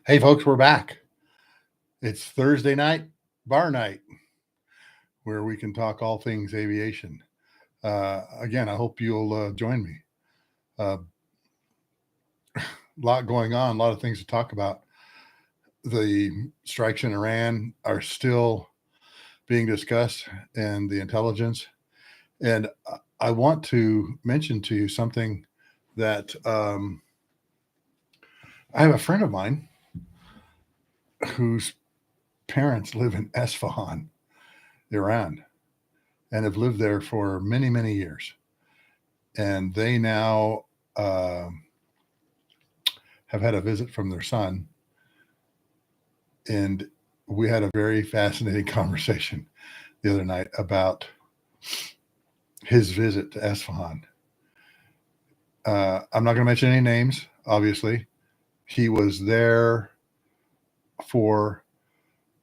Hey, folks, we're back. It's Thursday night, bar night, where we can talk all things aviation. Again, I hope you'll join me. A lot going on, a lot of things to talk about. The strikes in Iran are still being discussed, and the intelligence. And I want to mention to you something that I have a friend of mine whose parents live in Esfahan, Iran, and have lived there for many, many years. And they now have had a visit from their son. And we had a very fascinating conversation the other night about his visit to Esfahan. I'm not going to mention any names, obviously. He was there for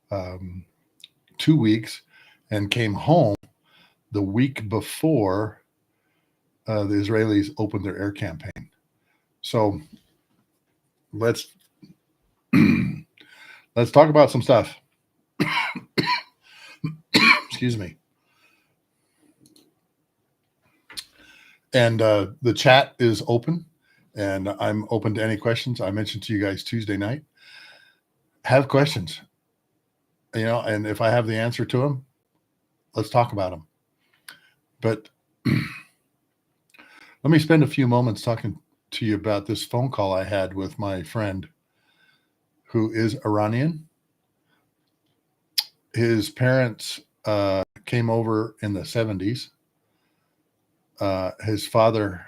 2 weeks and came home the week before the Israelis opened their air campaign. So let's talk about some stuff. Excuse me. And the chat is open, and I'm open to any questions. I mentioned to you guys Tuesday night. Have questions, and if I have the answer to them, let's talk about them. But let me spend a few moments talking to you about this phone call I had with my friend who is Iranian. His parents came over in the 70s. His father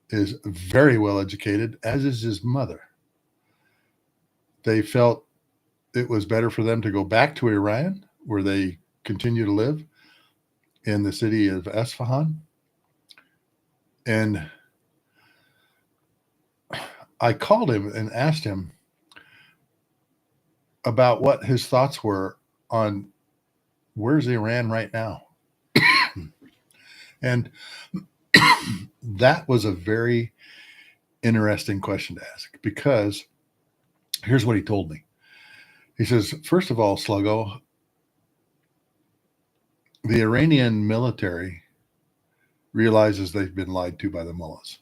is very well educated, as is his mother. They felt it was better for them to go back to Iran, where they continue to live in the city of Esfahan. And I called him and asked him about what his thoughts were on where's Iran right now. And that was a very interesting question to ask, because here's what he told me. He says, first of all, Sluggo, the Iranian military realizes they've been lied to by the mullahs.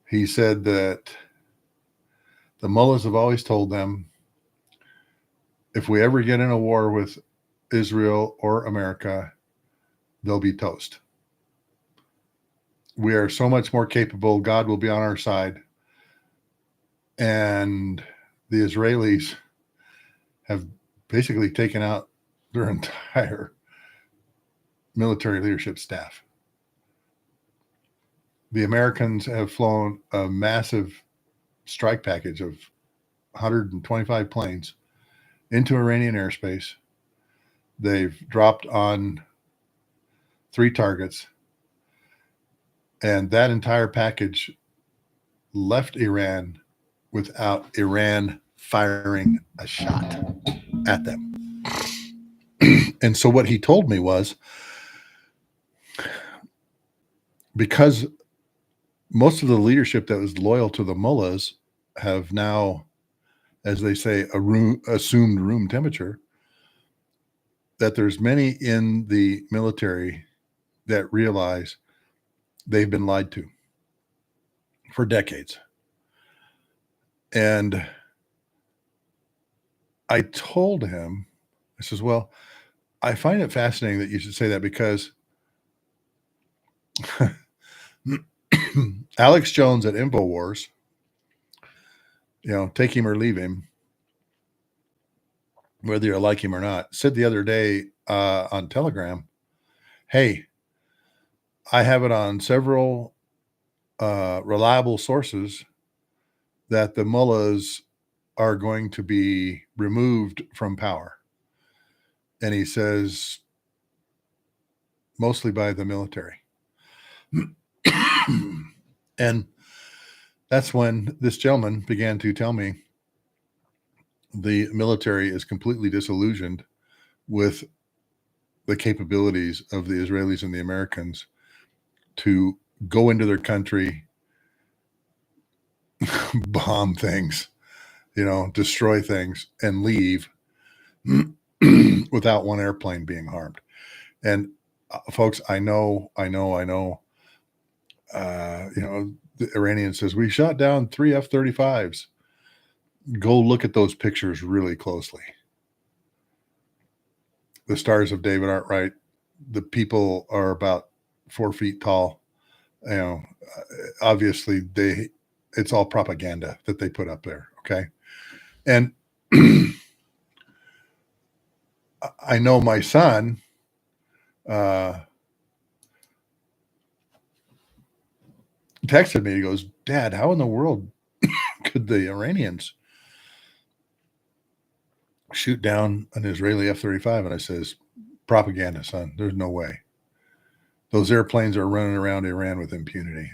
He said that the mullahs have always told them, if we ever get in a war with Israel or America, they'll be toast. We are so much more capable. God will be on our side. And the Israelis have basically taken out their entire military leadership staff. The Americans have flown a massive strike package of 125 planes into Iranian airspace. They've dropped on 3 targets, and that entire package left Iran without Iran firing a shot at them. And so what he told me was, because most of the leadership that was loyal to the mullahs have now, as they say, assumed room temperature, that there's many in the military that realize they've been lied to for decades. And I told him, I says, well, I find it fascinating that you should say that, because Alex Jones at InfoWars, take him or leave him, whether you like him or not, said the other day on Telegram, hey, I have it on several reliable sources that the mullahs are going to be removed from power. And he says, mostly by the military. And that's when this gentleman began to tell me the military is completely disillusioned with the capabilities of the Israelis and the Americans to go into their country, bomb things, destroy things and leave without one airplane being harmed. And folks, I know, the Iranian says we shot down 3 F-35s. Go look at those pictures really closely. The Stars of David aren't right. The people are about 4 feet tall. Obviously it's all propaganda that they put up there. Okay. And I know my son, texted me. He goes, Dad, how in the world could the Iranians shoot down an Israeli F-35? And I says, propaganda, son. There's no way. Those airplanes are running around Iran with impunity.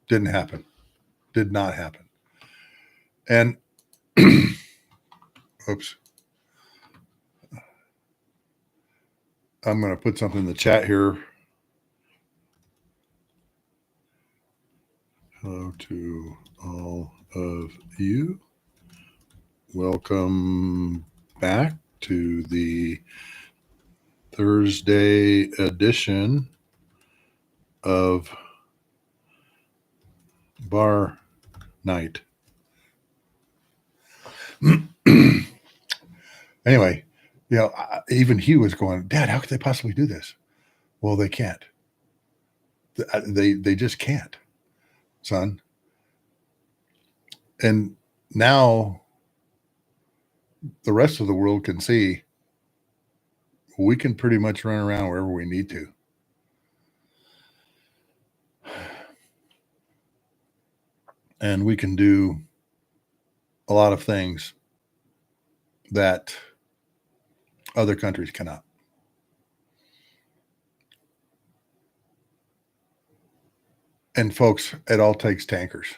Didn't happen. Did not happen. And oops. I'm going to put something in the chat here. Hello to all of you. Welcome back to the Thursday edition of Bar Night. Anyway, even he was going, Dad, how could they possibly do this? Well, they can't. They just can't, son. And now the rest of the world can see we can pretty much run around wherever we need to. And we can do a lot of things that other countries cannot. And folks, it all takes tankers.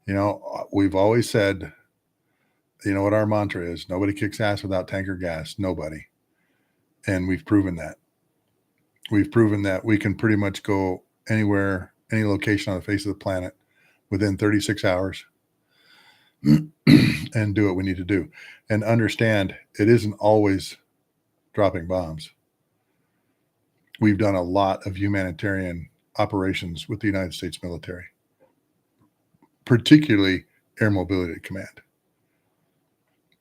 We've always said, what our mantra is: nobody kicks ass without tanker gas. Nobody. And we've proven that. We've proven that we can pretty much go anywhere, any location on the face of the planet within 36 hours and do what we need to do. And understand, it isn't always dropping bombs. We've done a lot of humanitarian operations with the United States military, particularly Air Mobility Command,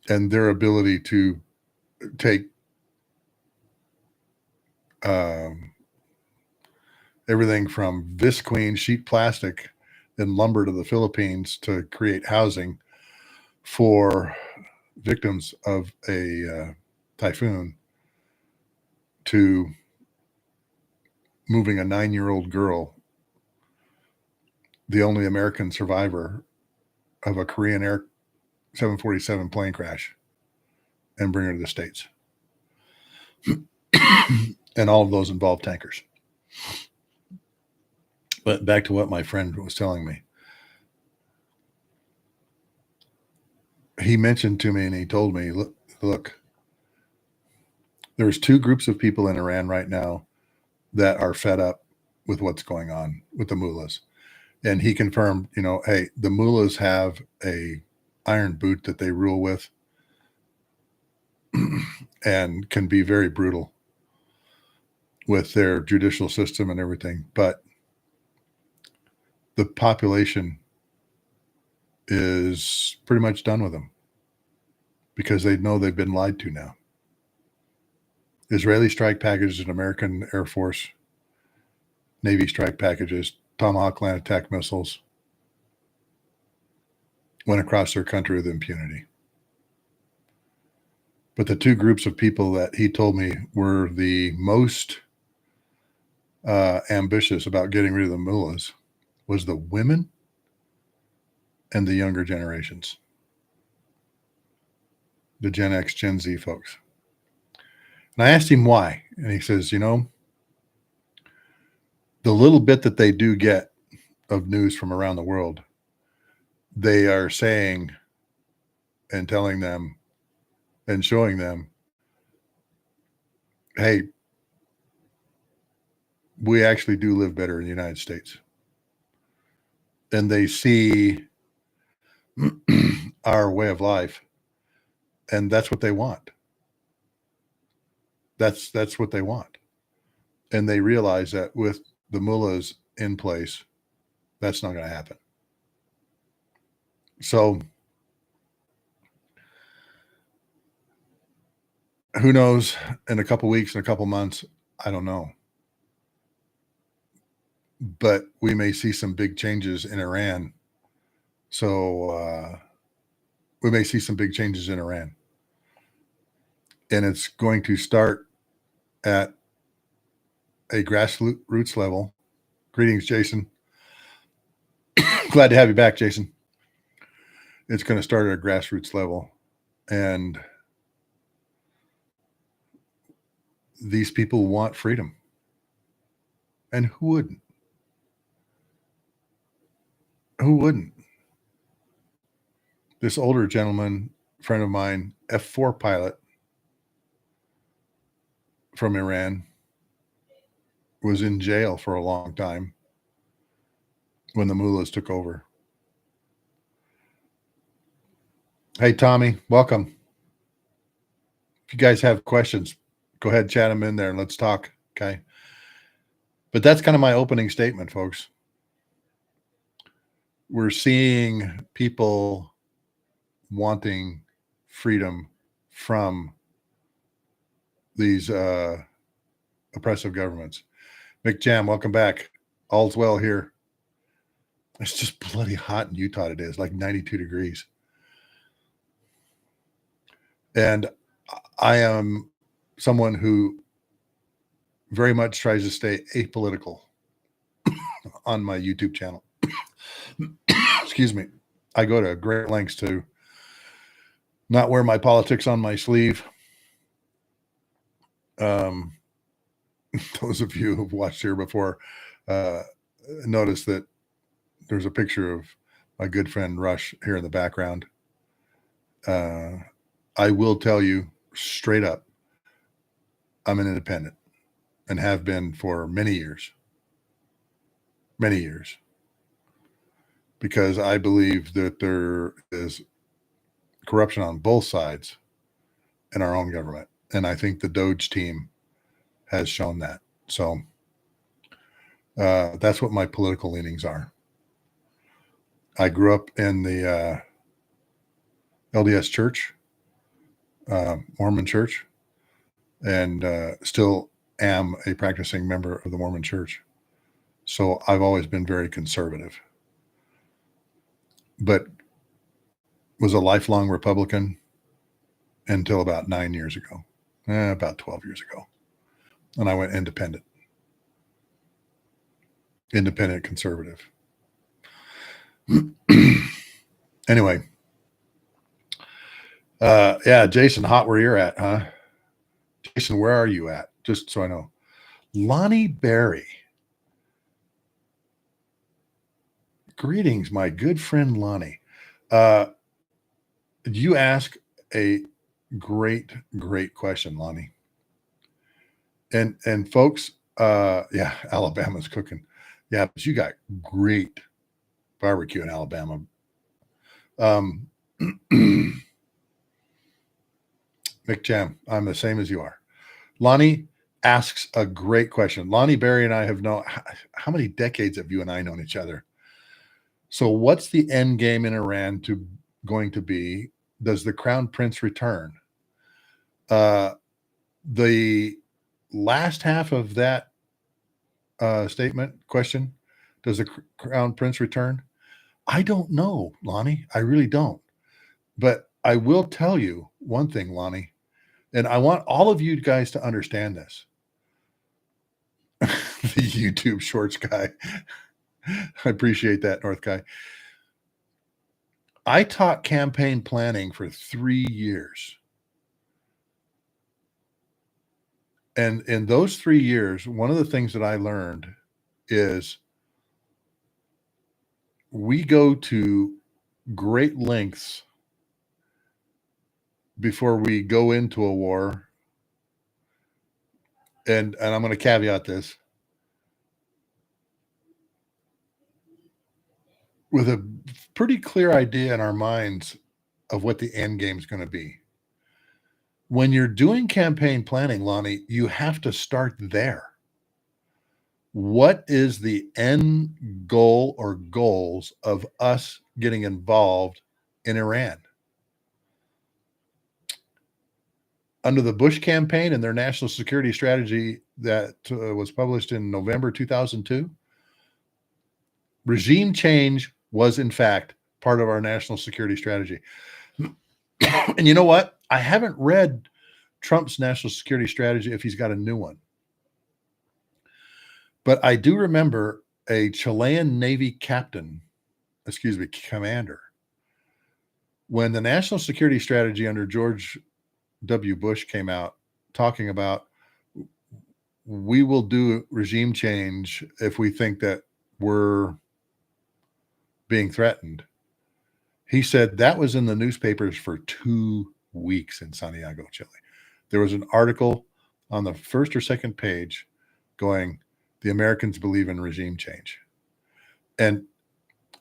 and their ability to take everything from visqueen, sheet plastic, and lumber to the Philippines to create housing for victims of a typhoon, to moving a 9-year-old girl, the only American survivor of a Korean Air 747 plane crash, and bring her to the States. And all of those involve tankers. But back to what my friend was telling me. He mentioned to me and he told me, look, there's 2 groups of people in Iran right now that are fed up with what's going on with the mullahs. And he confirmed, hey, the mullahs have a iron boot that they rule with and can be very brutal with their judicial system and everything. But the population is pretty much done with them because they know they've been lied to now. Israeli strike packages and American Air Force, Navy strike packages, Tomahawk land attack missiles went across their country with impunity. But the 2 groups of people that he told me were the most ambitious about getting rid of the mullahs was the women and the younger generations, the Gen X, Gen Z folks. And I asked him why, and he says, the little bit that they do get of news from around the world, they are saying and telling them and showing them, hey, we actually do live better in the United States. and they see our way of life, and that's what they want. That's what they want. And they realize that with the mullahs in place, that's not going to happen. So who knows, in a couple weeks, in a couple months, I don't know. But we may see some big changes in Iran. So we may see some big changes in Iran. And it's going to start at a grassroots level. Greetings, Jason. Glad to have you back, Jason. It's going to start at a grassroots level. And these people want freedom. And who wouldn't? Who wouldn't? This older gentleman, friend of mine, F-4 pilot from Iran, was in jail for a long time when the mullahs took over. Hey, Tommy, welcome. If you guys have questions, go ahead, chat them in there and let's talk. Okay. But that's kind of my opening statement, folks. We're seeing people wanting freedom from these oppressive governments. Mick Jam, welcome back. All's well here. It's just bloody hot in Utah today. It's like 92 degrees. And I am someone who very much tries to stay apolitical on my YouTube channel. Excuse me. I go to great lengths to not wear my politics on my sleeve. Those of you who've watched here before notice that there's a picture of my good friend Rush here in the background. I will tell you straight up, I'm an independent and have been for many years, because I believe that there is corruption on both sides in our own government. And I think the Doge team has shown that. So that's what my political leanings are. I grew up in the LDS church, Mormon church, and still am a practicing member of the Mormon church. So I've always been very conservative, but was a lifelong Republican until about 9 years ago, about 12 years ago. And I went independent conservative. Anyway, yeah, Jason, hot where you're at, huh? Jason, where are you at? Just so I know. Lonnie Berry. Greetings, my good friend Lonnie. You ask a great question, Lonnie. And folks, yeah, Alabama's cooking. Yeah, but you got great barbecue in Alabama. Mick Jam, I'm the same as you are. Lonnie asks a great question. Lonnie Berry and I have known, how many decades have you and I known each other? So what's the end game in Iran going to be? Does the Crown Prince return? The last half of that question, does the Crown Prince return? I don't know, Lonnie. I really don't. But I will tell you one thing, Lonnie, and I want all of you guys to understand this. The YouTube Shorts guy. I appreciate that, North guy. I taught campaign planning for 3 years. And in those 3 years, one of the things that I learned is we go to great lengths before we go into a war. And I'm going to caveat this. with a pretty clear idea in our minds of what the end game is going to be. When you're doing campaign planning, Lonnie, you have to start there. What is the end goal or goals of us getting involved in Iran? Under the Bush campaign and their national security strategy that was published in November 2002, regime change was, in fact, part of our national security strategy. And you know what? I haven't read Trump's national security strategy if he's got a new one. But I do remember a Chilean Navy commander, when the national security strategy under George W. Bush came out, talking about we will do regime change if we think that we're being threatened. He said that was in the newspapers for 2 weeks in Santiago, Chile. There was an article on the first or second page going, "The Americans believe in regime change." And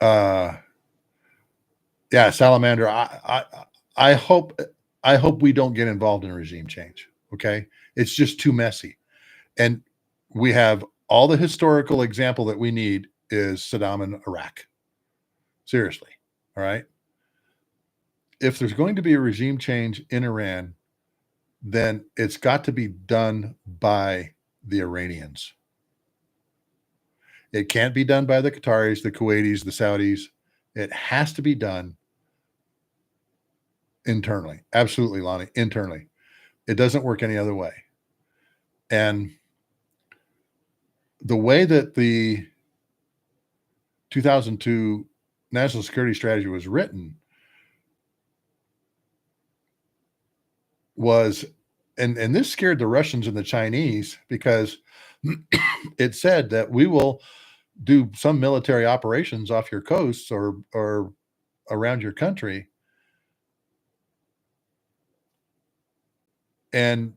yeah, Salamander, I hope we don't get involved in regime change. Okay, it's just too messy, and we have all the historical example that we need is Saddam in Iraq. Seriously, all right. If there's going to be a regime change in Iran, then it's got to be done by the Iranians. It can't be done by the Qataris, the Kuwaitis, the Saudis. It has to be done internally. Absolutely, Lonnie, internally. It doesn't work any other way. And the way that the 2002 national security strategy was written was, and this scared the Russians and the Chinese, because it said that we will do some military operations off your coasts or around your country, and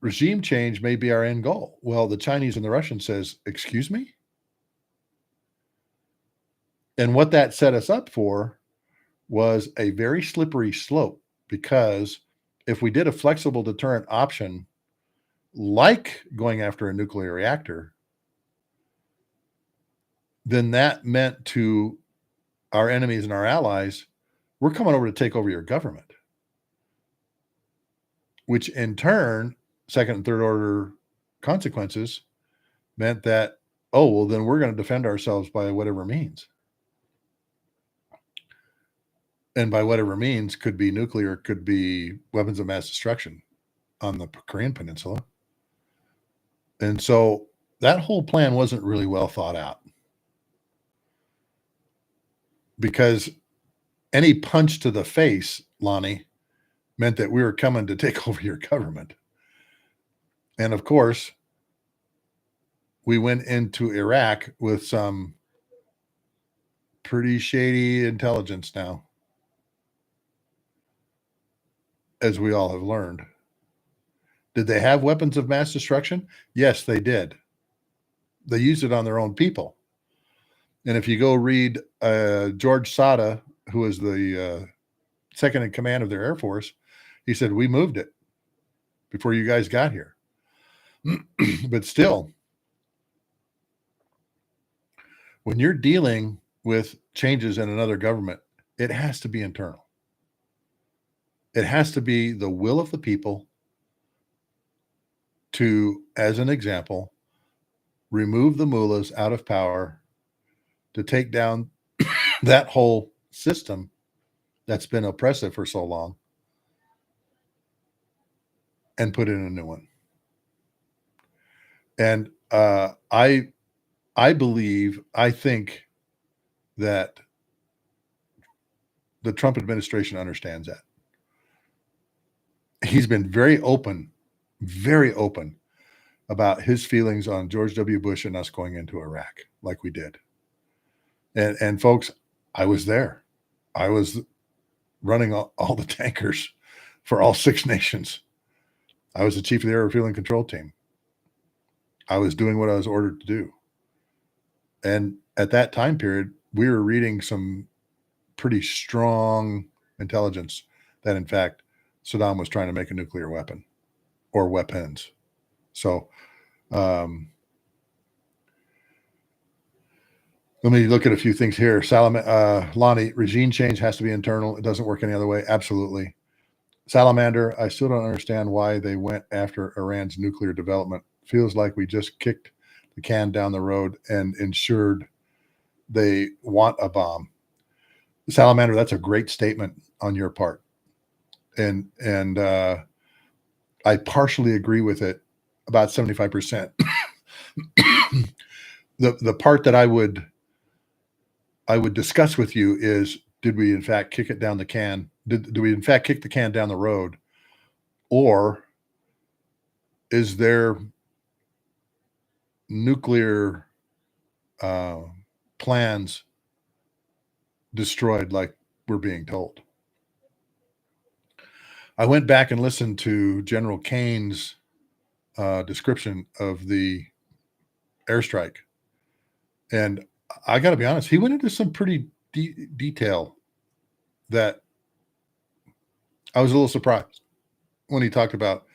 regime change may be our end goal. Well, the Chinese and the Russians says, "Excuse me?" And what that set us up for was a very slippery slope, because if we did a flexible deterrent option, like going after a nuclear reactor, then that meant to our enemies and our allies, we're coming over to take over your government, which in turn, second and third order consequences meant that, oh, well, then we're going to defend ourselves by whatever means. And by whatever means could be nuclear, could be weapons of mass destruction on the Korean Peninsula. And so that whole plan wasn't really well thought out, because any punch to the face, Lonnie, meant that we were coming to take over your government. And of course, we went into Iraq with some pretty shady intelligence now, as we all have learned. Did they have weapons of mass destruction? Yes, they did. They used it on their own people. And if you go read George Sada, who was the second in command of their Air Force, he said, "We moved it before you guys got here." But still, when you're dealing with changes in another government, it has to be internal. It has to be the will of the people to, as an example, remove the mullahs out of power, to take down that whole system that's been oppressive for so long, and put in a new one. And I think that the Trump administration understands that. He's been very open about his feelings on George W. Bush and us going into Iraq like we did. And folks, I was there. I was running all the tankers for all 6 nations. I was the chief of the air refueling control team. I was doing what I was ordered to do. And at that time period, we were reading some pretty strong intelligence that, in fact, Saddam was trying to make a nuclear weapon or weapons. So, let me look at a few things here. Lonnie, regime change has to be internal. It doesn't work any other way. Absolutely. Salamander, I still don't understand why they went after Iran's nuclear development. Feels like we just kicked the can down the road and ensured they want a bomb. Salamander, that's a great statement on your part. And I partially agree with it about 75%. The part that I would discuss with you is, did we in fact kick it down the can? Do we in fact kick the can down the road? Or is there nuclear plans destroyed like we're being told? I went back and listened to General Kane's description of the airstrike. And I got to be honest, he went into some pretty detail that I was a little surprised when he talked about,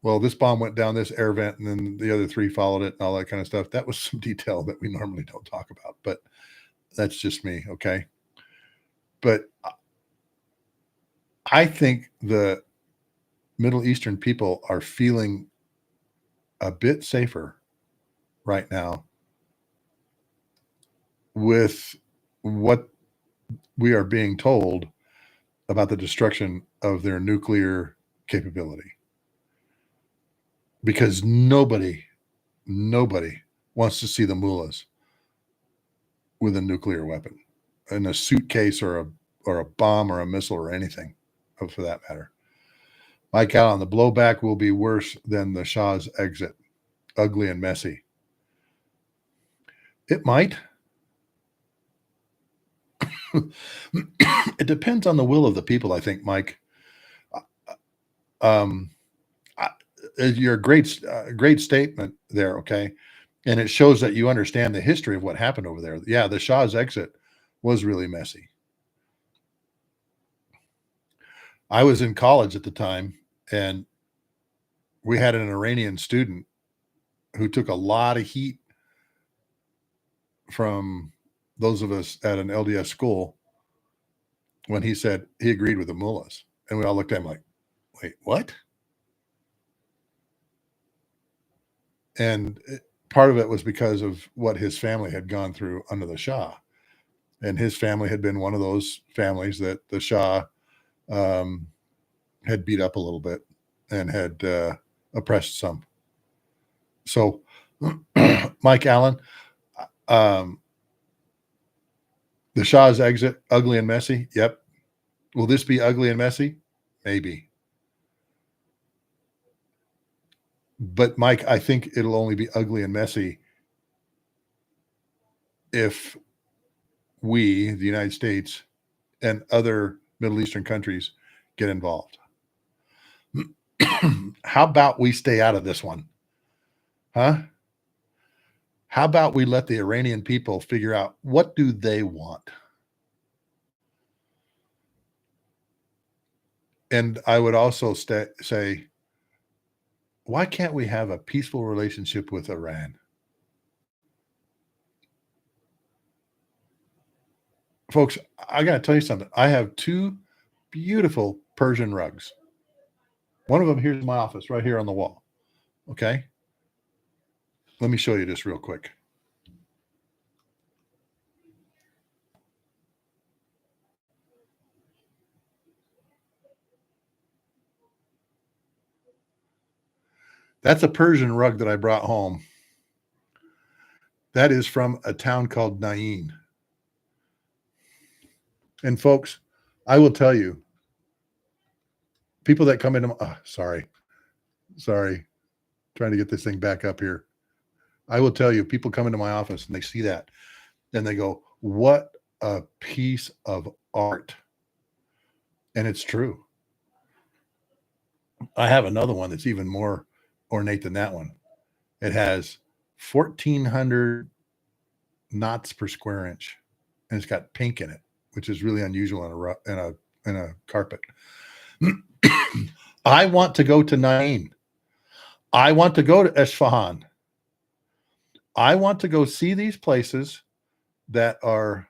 well, this bomb went down this air vent and then the other three followed it and all that kind of stuff. That was some detail that we normally don't talk about, but that's just me. Okay. But I think the Middle Eastern people are feeling a bit safer right now with what we are being told about the destruction of their nuclear capability. Because nobody wants to see the mullahs with a nuclear weapon in a suitcase or a bomb or a missile or anything for that matter. Mike Allen, the blowback will be worse than the Shah's exit. Ugly and messy. It might. It depends on the will of the people, I think, Mike. You're a great statement there, okay? And it shows that you understand the history of what happened over there. Yeah, the Shah's exit was really messy. I was in college at the time, and we had an Iranian student who took a lot of heat from those of us at an LDS school when he said he agreed with the mullahs. And we all looked at him like, wait, what? And part of it was because of what his family had gone through under the Shah. And his family had been one of those families that the Shah had beat up a little bit and had oppressed some. So, Mike Allen, the Shah's exit, ugly and messy. Yep. Will this be ugly and messy? Maybe. But Mike, I think it'll only be ugly and messy if we, the United States, and other Middle Eastern countries get involved. How about we stay out of this one? Huh? How about we let the Iranian people figure out what do they want? And I would also say, why can't we have a peaceful relationship with Iran? Folks, I got to tell you something. I have two beautiful Persian rugs. One of them here's in my office right here on the wall. Okay. Let me show you this real quick. That's a Persian rug that I brought home. That is from a town called Nain. And folks, I will tell you, people that come into sorry, trying to get this thing back up here. I will tell you, people come into my office and they see that and they go, what a piece of art. And it's true. I have another one that's even more ornate than that one. It has 1,400 knots per square inch. and it's got pink in it, which is really unusual in a carpet. I want to go to Nain. I want to go to Esfahan. I want to go see these places that are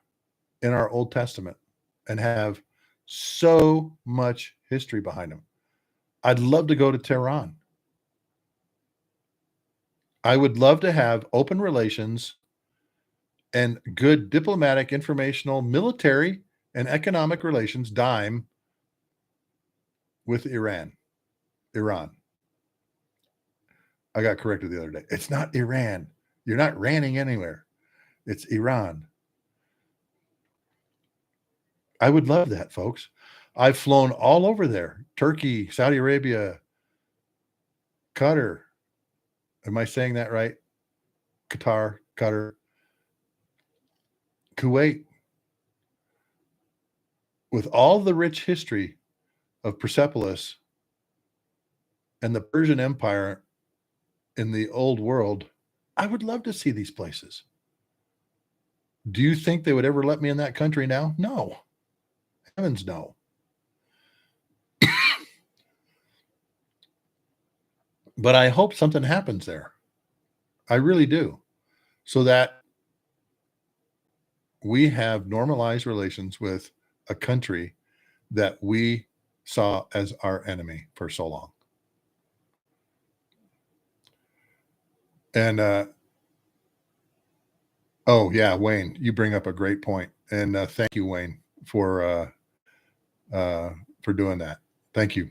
in our Old Testament and have so much history behind them. I'd love to go to Tehran. I would love to have open relations and good diplomatic, informational, military, and economic relations dime with Iran. I got corrected the other day. It's not Iran. You're not ranning anywhere. It's Iran. I would love that, folks. I've flown all over there. Turkey, Saudi Arabia, Qatar. Am I saying that right? Qatar, Kuwait. With all the rich history of Persepolis and the Persian Empire in the old world, I would love to see these places. Do you think they would ever let me in that country now? No. Heavens no. But I hope something happens there. I really do. So that we have normalized relations with a country that we saw as our enemy for so long. And oh yeah, Wayne, you bring up a great point. And thank you, Wayne, for doing that. Thank you.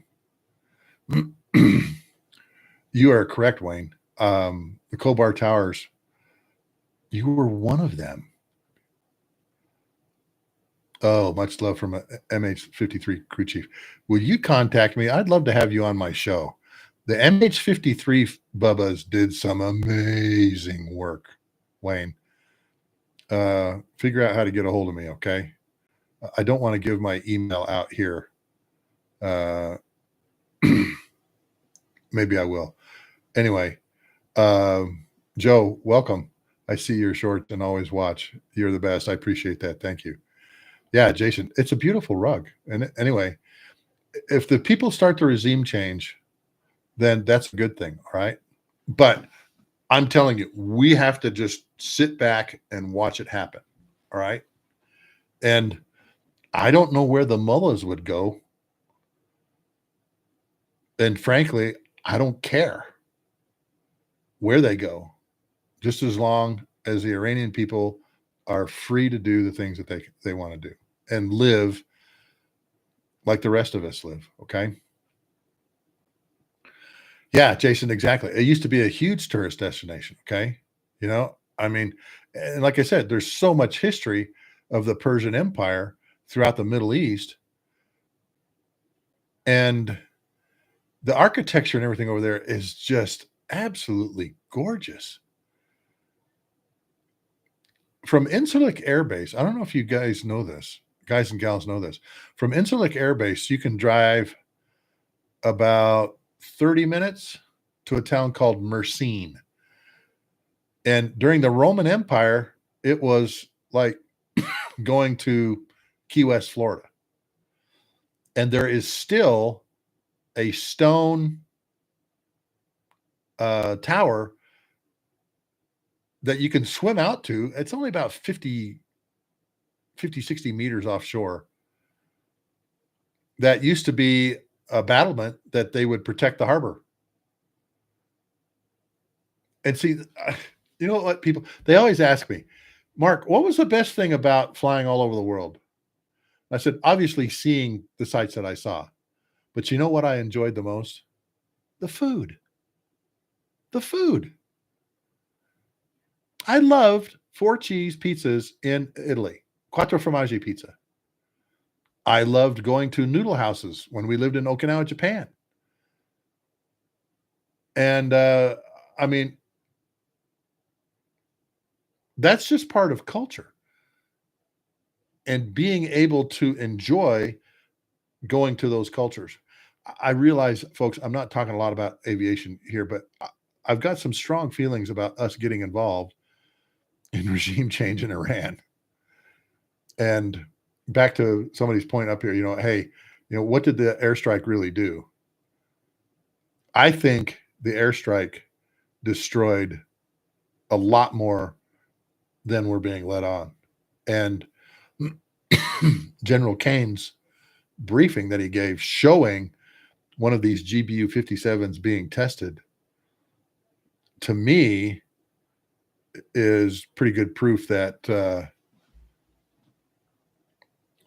You are correct, Wayne. The Kobar Towers, you were one of them. Oh, much love from a MH-53 crew chief. Will you contact me? I'd love to have you on my show. The MH-53 Bubbas did some amazing work, Wayne. Figure out how to get a hold of me, okay? I don't want to give my email out here. Maybe I will. Anyway, Joe, welcome. I see your shorts and always watch. You're the best. I appreciate that. Thank you. Yeah, Jason, it's a beautiful rug. And anyway, if the people start the regime change, then that's a good thing. All right. But I'm telling you, we have to just sit back and watch it happen. All right. And I don't know where the mullahs would go. And frankly, I don't care where they go, just as long as the Iranian people are free to do the things that they want to do and live like the rest of us live. Okay. Yeah, Jason, exactly. It used to be a huge tourist destination. Okay. You know, I mean, and like I said, there's so much history of the Persian Empire throughout the Middle East. And the architecture and everything over there is just absolutely gorgeous. From Incirlik Air Base, I don't know if you guys know this, guys and gals know this. From Incirlik Air Base, you can drive about 30 minutes to a town called Mersin. And during the Roman Empire, it was like going to Key West, Florida. And there is still a stone tower that you can swim out to. It's only about 50, 60 meters offshore. That used to be a battlement that they would protect the harbor. And see, you know what, people, they always ask me, Mark, what was the best thing about flying all over the world? I said, obviously seeing the sights that I saw. But you know what I enjoyed the most? The food. The food. I loved 4 cheese pizzas in Italy, quattro formaggi pizza. I loved going to noodle houses when we lived in Okinawa, Japan. And I mean, that's just part of culture. And being able to enjoy going to those cultures. I realize, folks, I'm not talking a lot about aviation here, but I've got some strong feelings about us getting involved in regime change in Iran. And back to somebody's point up here, hey, what did the airstrike really do? I think the airstrike destroyed a lot more than we're being let on. And General Kane's briefing that he gave showing one of these GBU 57s being tested, to me, is pretty good proof that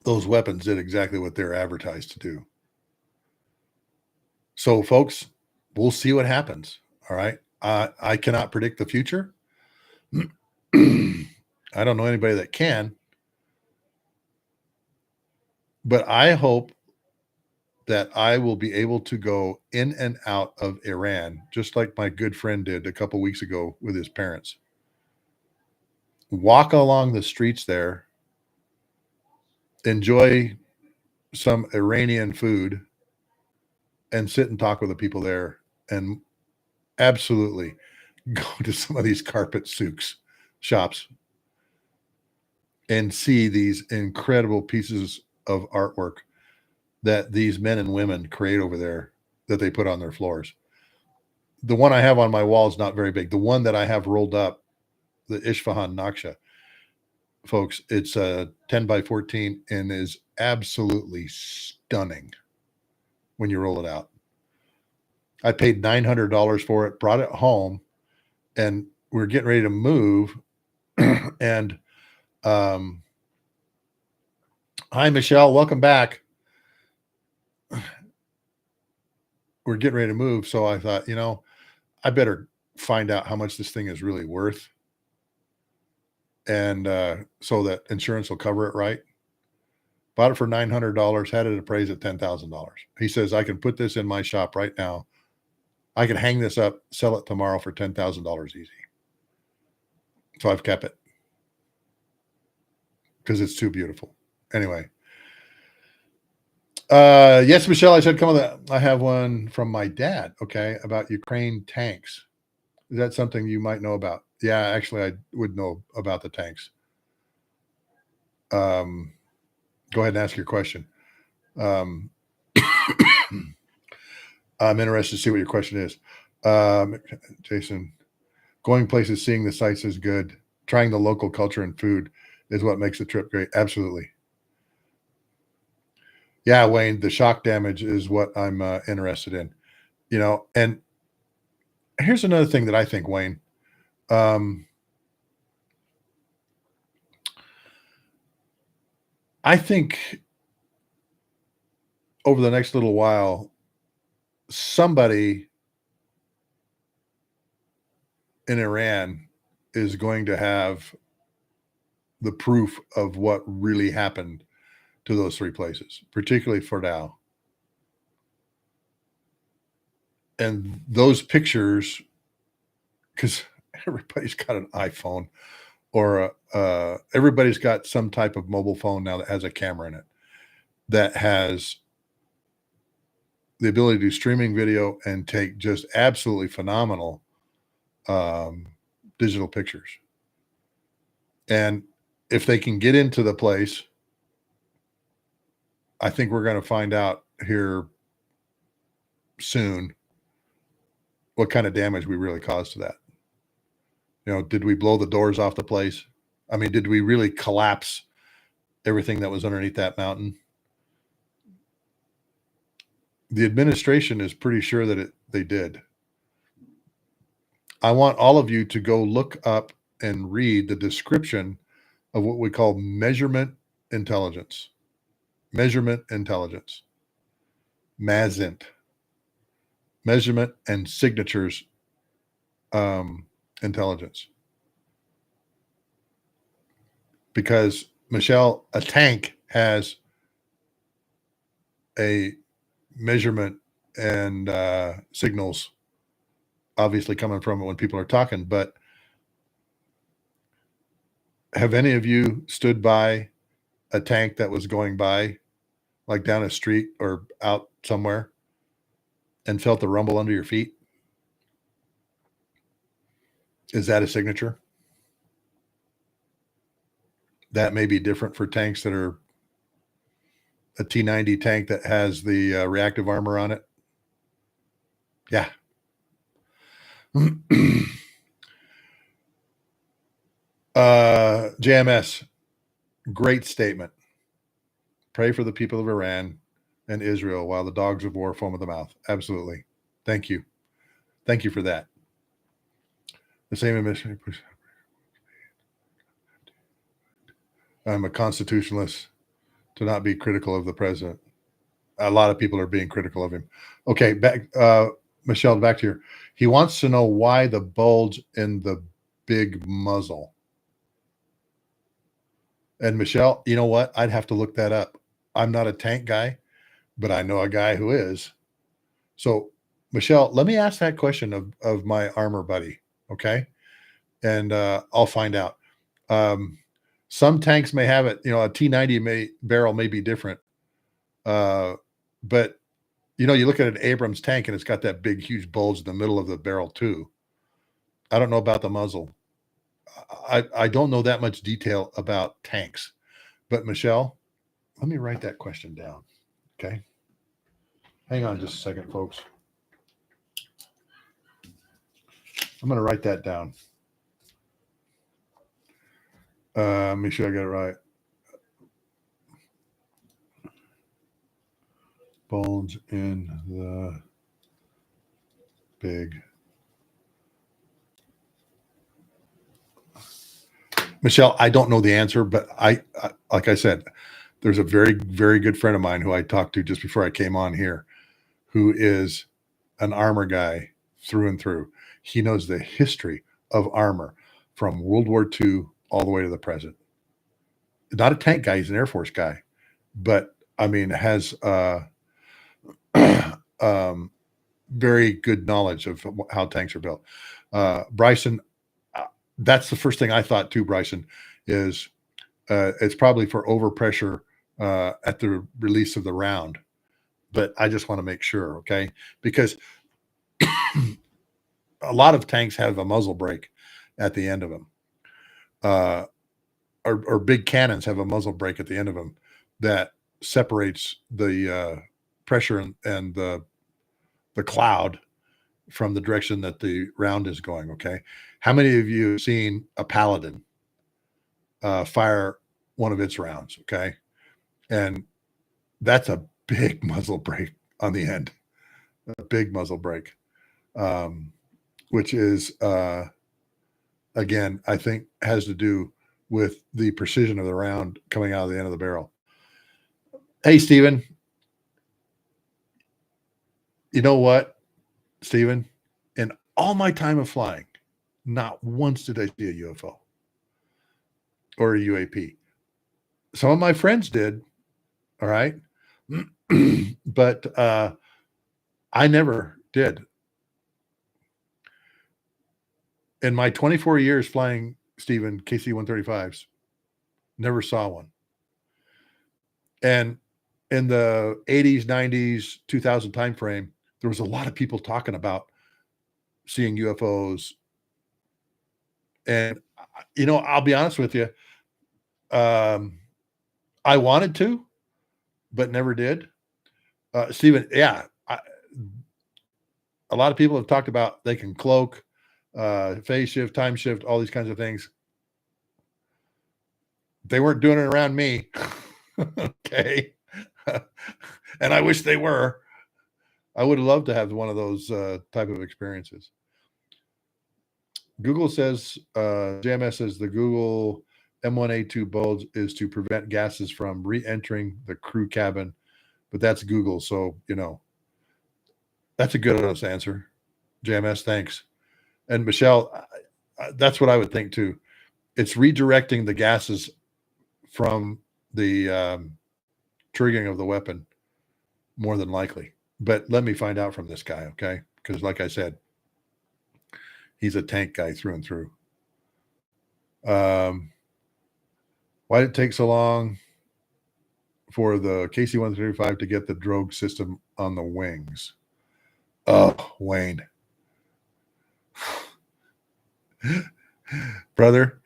those weapons did exactly what they're advertised to do. So, folks, we'll see what happens. All right. I cannot predict the future. I don't know anybody that can, but I hope that I will be able to go in and out of Iran, just like my good friend did a couple weeks ago with his parents. Walk along the streets there, enjoy some Iranian food, and sit and talk with the people there, and absolutely go to some of these carpet souks shops and see these incredible pieces of artwork that these men and women create over there that they put on their floors. The one I have on my wall is not very big. The one that I have rolled up, the Isfahan Naksha, folks, it's a 10 by 14 and is absolutely stunning when you roll it out. I paid $900 for it, brought it home, and we're getting ready to move. And hi, Michelle, welcome back. We're getting ready to move, so I thought, I better find out how much this thing is really worth, and so that insurance will cover it right. Bought it for $900, had it appraised at $10,000. He says, I can put this in my shop right now. I can hang this up, sell it tomorrow for $10,000 easy. So I've kept it because it's too beautiful. Anyway. Yes, Michelle, I said, come on. I have one from my dad, okay, about Ukraine tanks. Is that something you might know about? Yeah, actually, I would know about the tanks. Go ahead and ask your question. I'm interested to see what your question is. Jason, going places, seeing the sights is good. Trying the local culture and food is what makes the trip great. Absolutely. Yeah, Wayne, the shock damage is what I'm interested in. And here's another thing that I think, Wayne. I think over the next little while, somebody in Iran is going to have the proof of what really happened to those three places, particularly Fordow. And those pictures, because everybody's got an iPhone or everybody's got some type of mobile phone now that has a camera in it that has the ability to do streaming video and take just absolutely phenomenal digital pictures. And if they can get into the place, I think we're going to find out here soon what kind of damage we really caused to that. Did we blow the doors off the place? I mean, did we really collapse everything that was underneath that mountain? The administration is pretty sure that they did. I want all of you to go look up and read the description of what we call measurement intelligence. Measurement intelligence. MASINT. Measurement and signatures intelligence. Because, Michelle, a tank has a measurement and signals obviously coming from it when people are talking. But have any of you stood by a tank that was going by, like down a street or out somewhere, and felt the rumble under your feet? Is that a signature? That may be different for tanks that are a T-90 tank that has the reactive armor on it. Yeah. JMS, great statement. Pray for the people of Iran and Israel while the dogs of war foam at the mouth. Absolutely. Thank you. Thank you for that. The same admission. I'm a constitutionalist to not be critical of the president. A lot of people are being critical of him. Okay, back, Michelle, back to you. He wants to know why the bulge in the big muzzle. And Michelle, you know what? I'd have to look that up. I'm not a tank guy, but I know a guy who is. So, Michelle, let me ask that question of my armor buddy, okay? And I'll find out. Some tanks may have it. You know, a T-90 barrel may be different, but you know, you look at an Abrams tank and it's got that big, huge bulge in the middle of the barrel too. I don't know about the muzzle. I don't know that much detail about tanks, but Michelle, let me write that question down. Okay. Hang on just a second, folks. I'm going to write that down. Make sure I get it right. Bulge in the big. Michelle, I don't know the answer, but I like I said, there's a very, very good friend of mine who I talked to just before I came on here, who is an armor guy through and through. He knows the history of armor from World War II all the way to the present. Not a tank guy, he's an Air Force guy, but I mean, has very good knowledge of how tanks are built. Bryson, that's the first thing I thought too, Bryson, is it's probably for overpressure at the release of the round. But I just want to make sure, okay? Because a lot of tanks have a muzzle brake at the end of them. Or big cannons have a muzzle brake at the end of them that separates the pressure and the cloud from the direction that the round is going, okay? How many of you have seen a Paladin fire one of its rounds, okay? And that's a big muzzle brake on the end, a big muzzle brake, which is, again, I think has to do with the precision of the round coming out of the end of the barrel. Hey, Stephen, you know what, Stephen? In all my time of flying, not once did I see a UFO or a UAP. Some of my friends did, all right? But I never did. In my 24 years flying, Stephen, KC-135s, never saw one. And in the 80s, 90s, 2000 timeframe, there was a lot of people talking about seeing UFOs. And, you know, I'll be honest with you. I wanted to, but never did. Stephen, yeah, a lot of people have talked about they can cloak, phase shift, time shift, all these kinds of things. They weren't doing it around me. Okay. And I wish they were. I would have loved to have one of those type of experiences. Google says, JMS says the Google M1A2 bulge is to prevent gases from re-entering the crew cabin, but that's Google. So, you know, that's a good honest answer. JMS, thanks. And Michelle, that's what I would think too. It's redirecting the gases from the triggering of the weapon, more than likely. But let me find out from this guy, okay? Because like I said, he's a tank guy through and through. Why did it take so long for the KC-135 to get the drogue system on the wings? Oh, Wayne. Brother,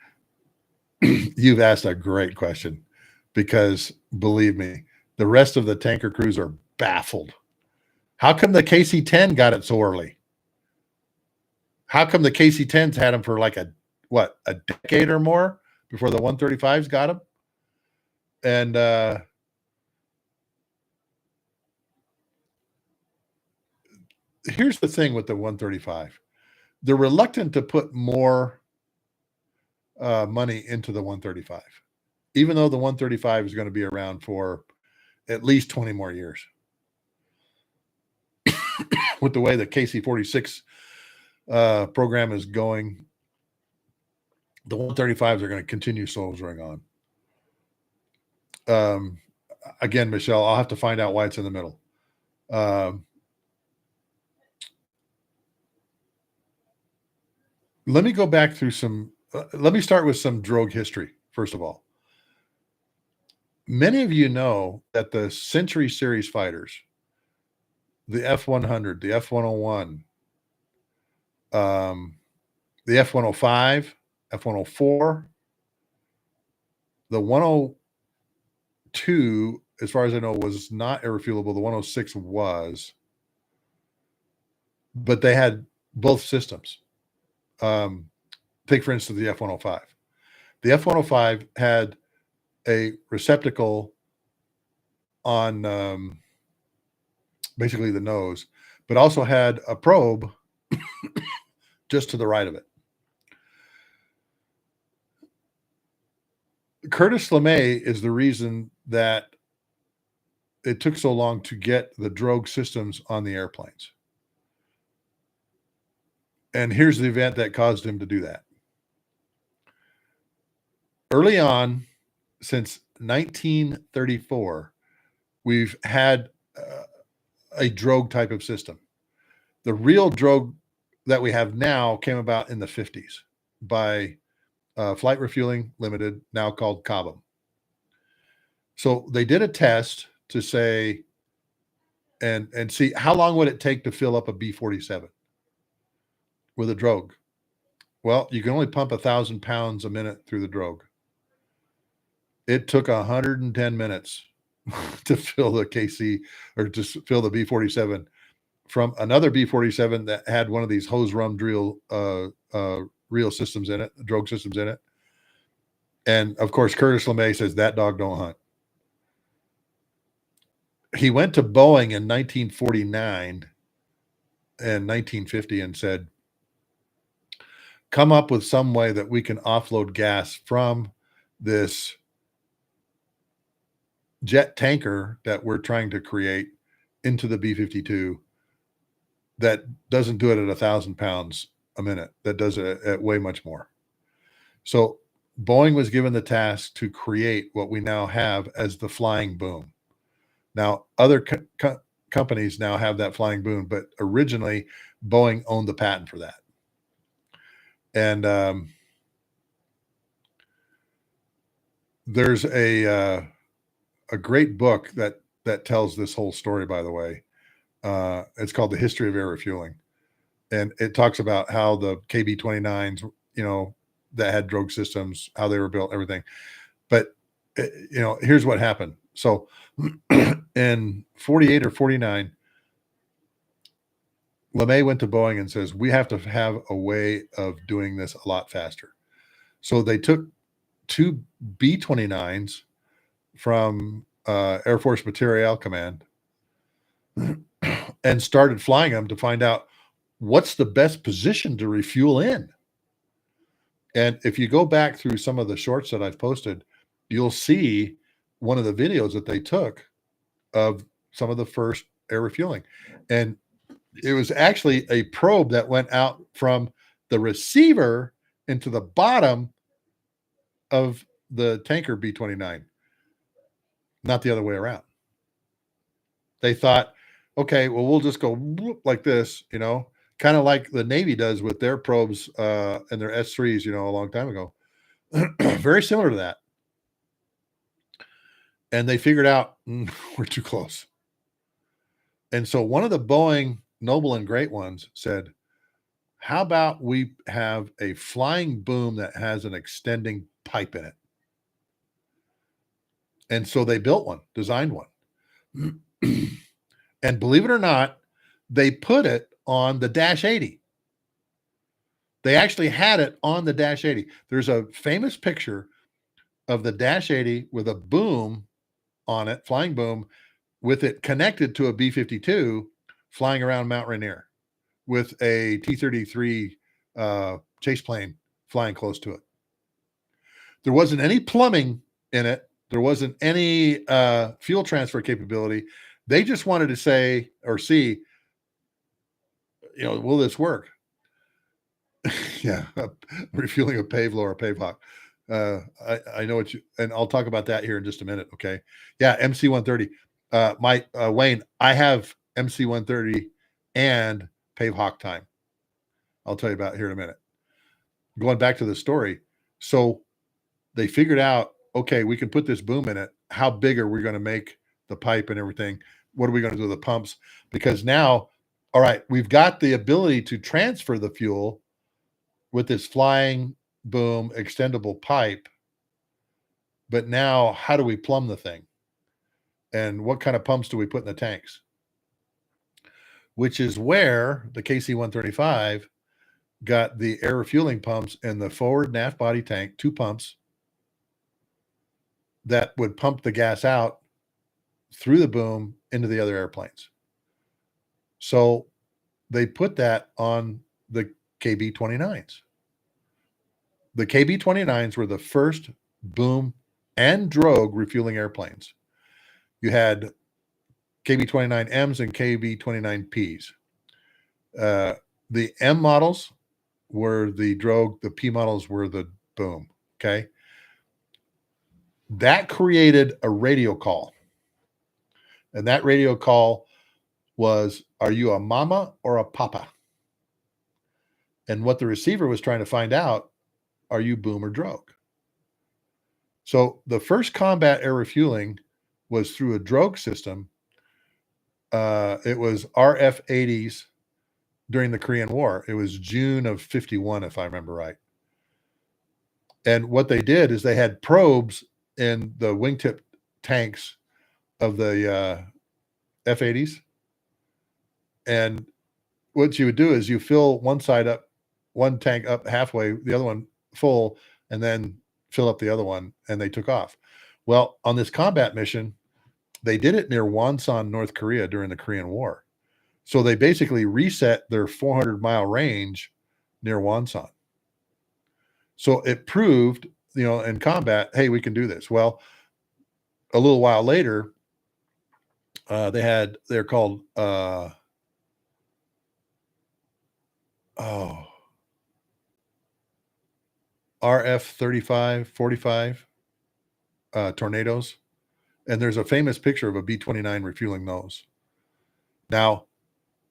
You've asked a great question because believe me, the rest of the tanker crews are baffled. How come the KC-10 got it so early? How come the KC-10s had them for like a decade or more before the 135s got them? And here's the thing with the 135. They're reluctant to put more money into the 135, even though the 135 is going to be around for at least 20 more years. With the way the KC-46 program is going, the 135s are going to continue soldiering on. Again, Michelle, I'll have to find out why it's in the middle. Let me go back through some. Let me start with some drogue history, first of all. Many of you know that the Century Series fighters, the F-100, the F-101, the F-105, F-104, the 102, as far as I know, was not air refuelable. The 106 was, but they had both systems. Take, for instance, the F-105. The F-105 had a receptacle on basically the nose, but also had a probe just to the right of it. Curtis LeMay is the reason that it took so long to get the drogue systems on the airplanes. And here's the event that caused him to do that. Early on, since 1934, we've had a drogue type of system. The real drogue that we have now came about in the 50s by Flight Refueling Limited, now called Cobham. So they did a test to say and see how long would it take to fill up a B-47 with a drogue. Well, you can only pump 1,000 pounds a minute through the drogue. It took 110 minutes to fill the KC or to fill the B-47 from another B-47 that had one of these hose rum drill reel systems in it, drogue systems in it. And of course, Curtis LeMay says that dog don't hunt. He went to Boeing in 1949 and 1950 and said, come up with some way that we can offload gas from this jet tanker that we're trying to create into the B-52 that doesn't do it at 1,000 pounds a minute, that does it at way much more. So Boeing was given the task to create what we now have as the flying boom. Now, other companies now have that flying boom, but originally Boeing owned the patent for that. And there's a great book that tells this whole story, by the way. It's called The History of Air Refueling. And it talks about how the KB-29s, that had drogue systems, how they were built, everything. But, here's what happened. So in 48 or 49, LeMay went to Boeing and says, we have to have a way of doing this a lot faster. So they took two B-29s from Air Force Materiel Command and started flying them to find out what's the best position to refuel in. And if you go back through some of the shorts that I've posted, you'll see one of the videos that they took of some of the first air refueling. And it was actually a probe that went out from the receiver into the bottom of the tanker B-29, not the other way around. They thought, okay, well, we'll just go like this, kind of like the Navy does with their probes and their S-3s, a long time ago. Very similar to that. And they figured out we're too close. And so one of the Boeing noble and great ones said, how about we have a flying boom that has an extending pipe in it. And so they built one, designed one. And believe it or not, they put it on the Dash 80. They actually had it on the Dash 80. There's a famous picture of the Dash 80 with a boom on it, flying boom, with it connected to a B-52 flying around Mount Rainier with a T-33 chase plane flying close to it. There wasn't any plumbing in it. There wasn't any fuel transfer capability. They just wanted to say or see, will this work? Yeah, refueling a Pavlo or a Pavehawk. I know what and I'll talk about that here in just a minute. Okay. Yeah, MC-130. Wayne, I have MC-130 and Pavehawk time. I'll tell you about it here in a minute. Going back to the story. So they figured out, okay, we can put this boom in it. How big are we going to make the pipe and everything? What are we going to do with the pumps? Because now, all right, we've got the ability to transfer the fuel with this flying boom extendable pipe. But now, how do we plumb the thing? And what kind of pumps do we put in the tanks? Which is where the KC-135 got the air refueling pumps in the forward and aft body tank, 2 pumps that would pump the gas out through the boom into the other airplanes. So they put that on the KB-29s. The KB-29s were the first boom and drogue refueling airplanes. You had KB-29Ms and KB-29Ps. The M models were the drogue, the P models were the boom. Okay. That created a radio call. And that radio call was, are you a mama or a papa? And what the receiver was trying to find out, are you boom or drogue? So the first combat air refueling was through a drogue system. It was RF-80s during the Korean War. It was June of 51, if I remember right. And what they did is they had probes in the wingtip tanks of the F-80s. And what you would do is you fill one side up, one tank up halfway, the other one full, and then fill up the other one, and they took off. Well, on this combat mission, they did it near Wonsan, North Korea during the Korean War. So they basically reset their 400-mile range near Wonsan. So it proved, in combat, hey, we can do this. Well, a little while later, they're called RF-35, 45 tornadoes. And there's a famous picture of a B-29 refueling those. Now,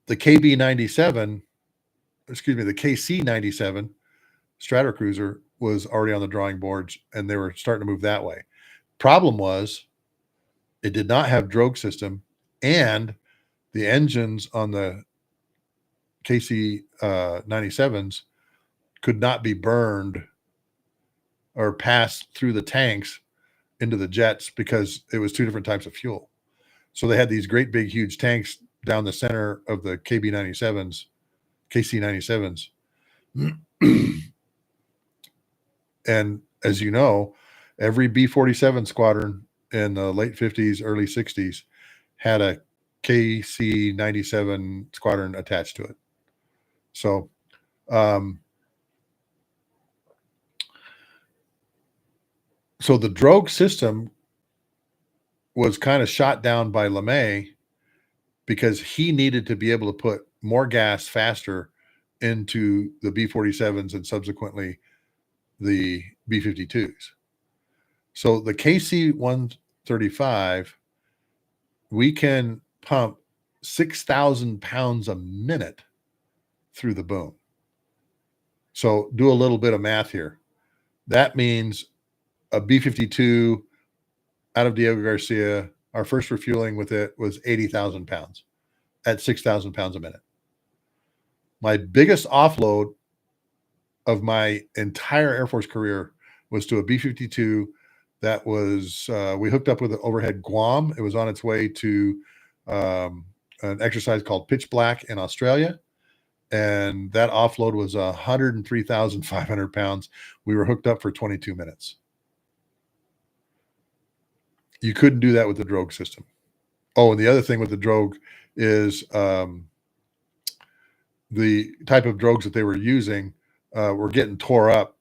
the KB-97, the KC-97 Stratocruiser was already on the drawing boards, and they were starting to move that way. Problem was, it did not have drogue system, and the engines on the KC-97s could not be burned or passed through the tanks into the jets because it was 2 different types of fuel. So they had these great big huge tanks down the center of the KC-97s. And as you know, every B-47 squadron in the late 50s, early 60s had a KC-97 squadron attached to it. So so the drogue system was kind of shot down by LeMay because he needed to be able to put more gas faster into the B-47s and subsequently the B-52s. So the KC-135, we can pump 6,000 pounds a minute through the boom. So do a little bit of math here. That means a B-52 out of Diego Garcia, our first refueling with it was 80,000 pounds at 6,000 pounds a minute. My biggest offload of my entire Air Force career was to a B-52 that was, we hooked up with an overhead Guam. It was on its way to an exercise called Pitch Black in Australia. And that offload was 103,500 pounds. We were hooked up for 22 minutes. You couldn't do that with the drogue system. Oh, and the other thing with the drogue is the type of drogues that they were using were getting tore up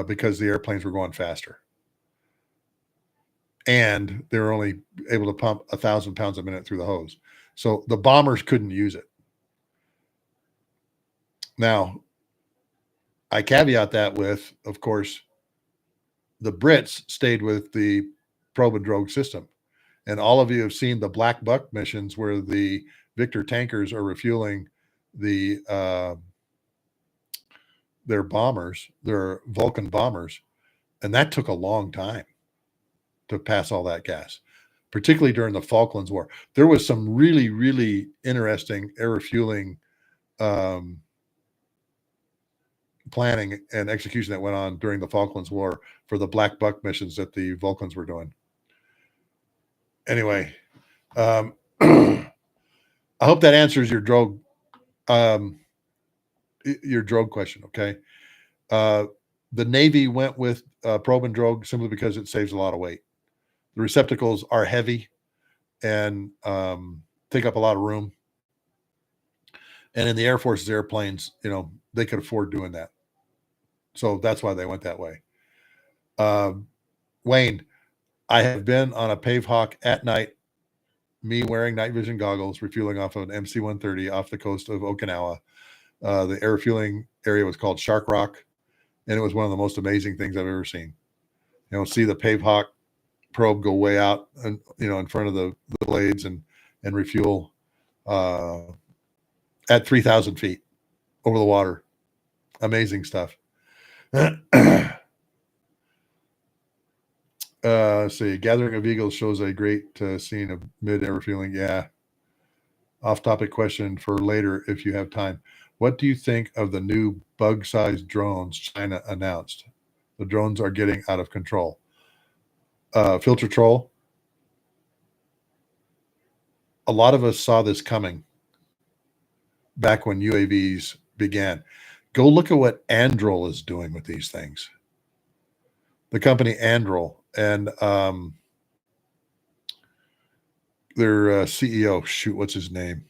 because the airplanes were going faster. And they were only able to pump 1,000 pounds a minute through the hose. So the bombers couldn't use it. Now, I caveat that with, of course, the Brits stayed with the probe and drogue system. And all of you have seen the Black Buck missions where the Victor tankers are refueling the their bombers, their Vulcan bombers. And that took a long time to pass all that gas, particularly during the Falklands War. There was some really, really interesting air refueling planning and execution that went on during the Falklands War for the Black Buck missions that the Vulcans were doing. Anyway, I hope that answers your drogue question. Okay. The Navy went with probe and drogue simply because it saves a lot of weight. The receptacles are heavy and take up a lot of room. And in the Air Force's airplanes, they could afford doing that. So that's why they went that way. Wayne, I have been on a Pave Hawk at night, me wearing night vision goggles, refueling off of an MC-130 off the coast of Okinawa. The air refueling area was called Shark Rock, and it was one of the most amazing things I've ever seen. See the Pave Hawk probe go way out and in front of the blades and refuel at 3,000 feet over the water. Amazing stuff. See, Gathering of Eagles shows a great scene of mid-air refueling. Yeah. Off-topic question for later if you have time. What do you think of the new bug-sized drones China announced? The drones are getting out of control. Filter Troll. A lot of us saw this coming back when UAVs began. Go look at what Anduril is doing with these things. The company Anduril and their CEO, shoot, what's his name?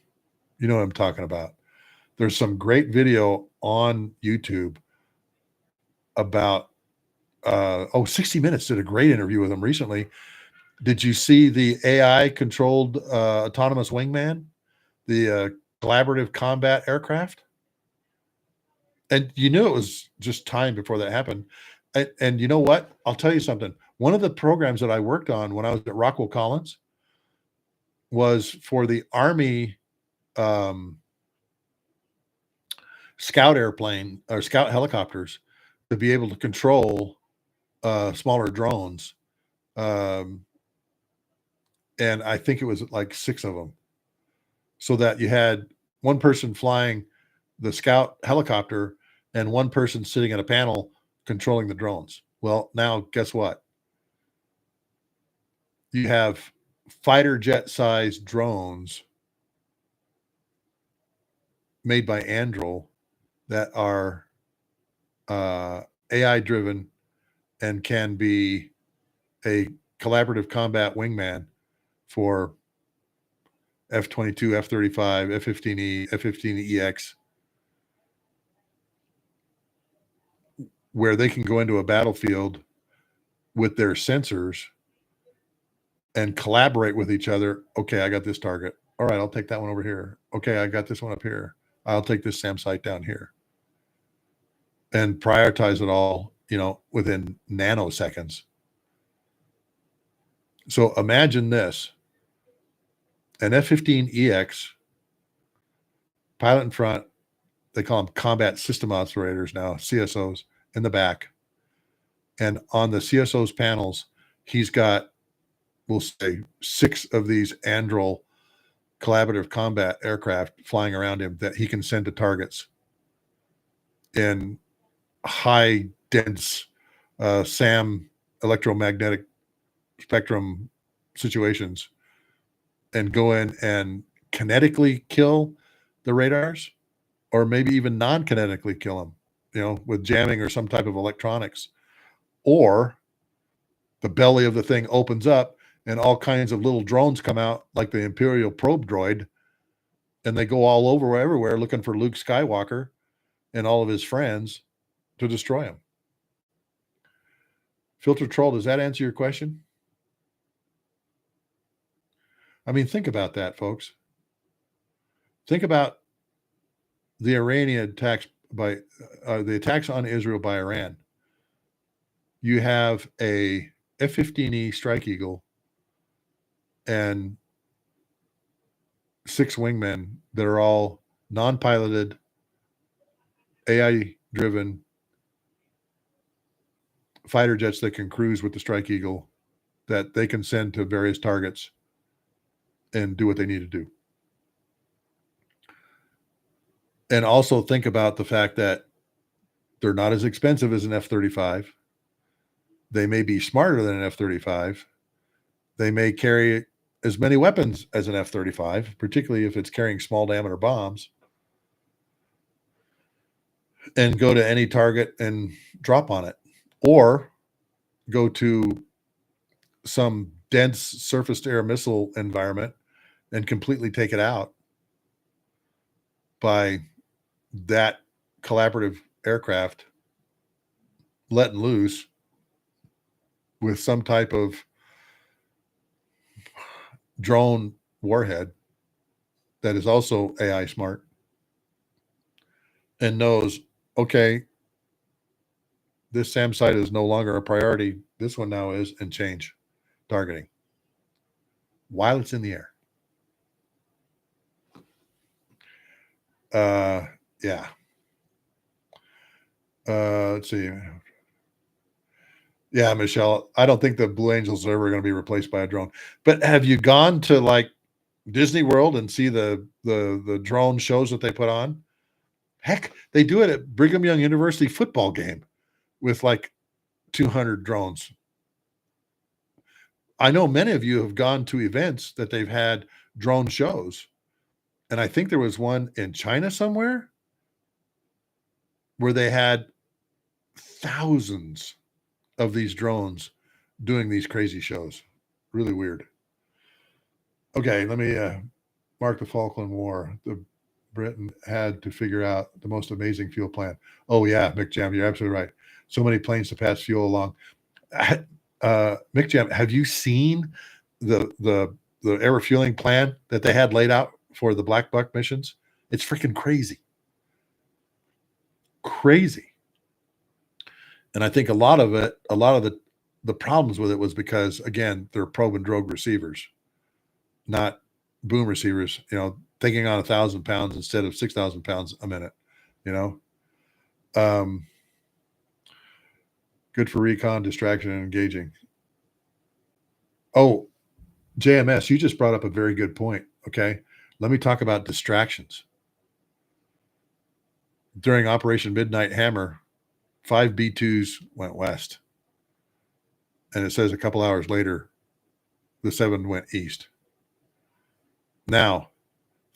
You know what I'm talking about. There's some great video on YouTube about 60 Minutes did a great interview with him recently. Did you see the AI controlled autonomous wingman, the collaborative combat aircraft? And you knew it was just time before that happened. And you know what? I'll tell you something. One of the programs that I worked on when I was at Rockwell Collins was for the Army scout airplane or scout helicopters to be able to control smaller drones. And I think it was like 6 of them, so that you had one person flying the scout helicopter and one person sitting at a panel controlling the drones. Well, now guess what? You have fighter jet sized drones made by Anduril that are AI driven and can be a collaborative combat wingman for F-22, F-35, F-15E, F-15EX, where they can go into a battlefield with their sensors and collaborate with each other. Okay, I got this target. All right, I'll take that one over here. Okay, I got this one up here. I'll take this SAM site down here. And prioritize it all, within nanoseconds. So imagine this. An F-15EX, pilot in front, they call them combat system operators now, CSOs, in the back. And on the CSO's panels, he's got, we'll say, 6 of these Anduril collaborative combat aircraft flying around him that he can send to targets in high, dense SAM electromagnetic spectrum situations and go in and kinetically kill the radars, or maybe even non-kinetically kill them, with jamming or some type of electronics. Or the belly of the thing opens up and all kinds of little drones come out like the Imperial probe droid, and they go all over everywhere looking for Luke Skywalker and all of his friends to destroy him. Filter Troll, does that answer your question? I mean, think about that, folks. Think about the Iranian attacks the attacks on Israel by Iran. You have a F-15E Strike Eagle and 6 wingmen that are all non-piloted, AI-driven fighter jets that can cruise with the Strike Eagle, that they can send to various targets and do what they need to do. And also think about the fact that they're not as expensive as an F-35. They may be smarter than an F-35. They may carry as many weapons as an F-35, particularly if it's carrying small diameter bombs, and go to any target and drop on it, or go to some dense surface-to-air missile environment and completely take it out by that collaborative aircraft letting loose with some type of drone warhead that is also AI smart and knows, okay, this SAM site is no longer a priority. This one now is, and change targeting while it's in the air. Yeah. Let's see. Yeah, Michelle, I don't think the Blue Angels are ever going to be replaced by a drone. But have you gone to like Disney World and see the drone shows that they put on? Heck, they do it at Brigham Young University football game with like 200 drones. I know many of you have gone to events that they've had drone shows. And I think there was one in China somewhere where they had thousands of these drones doing these crazy shows. Really weird. Okay, let me mark the Falkland War. The Britain had to figure out the most amazing fuel plan. Oh yeah, Mick Jam, you're absolutely right. So many planes to pass fuel along. Mick Jam, have you seen the air refueling plan that they had laid out for the Black Buck missions? It's freaking crazy. Crazy. And I think a lot of the problems with it was because, again, they're probe and drogue receivers, not boom receivers, taking on 1,000 pounds instead of 6,000 pounds a minute, good for recon, distraction, and engaging. Oh, JMS, you just brought up a very good point. Okay. Let me talk about distractions. During Operation Midnight Hammer, 5 B-2s went west. And it says a couple hours later, the 7 went east. Now,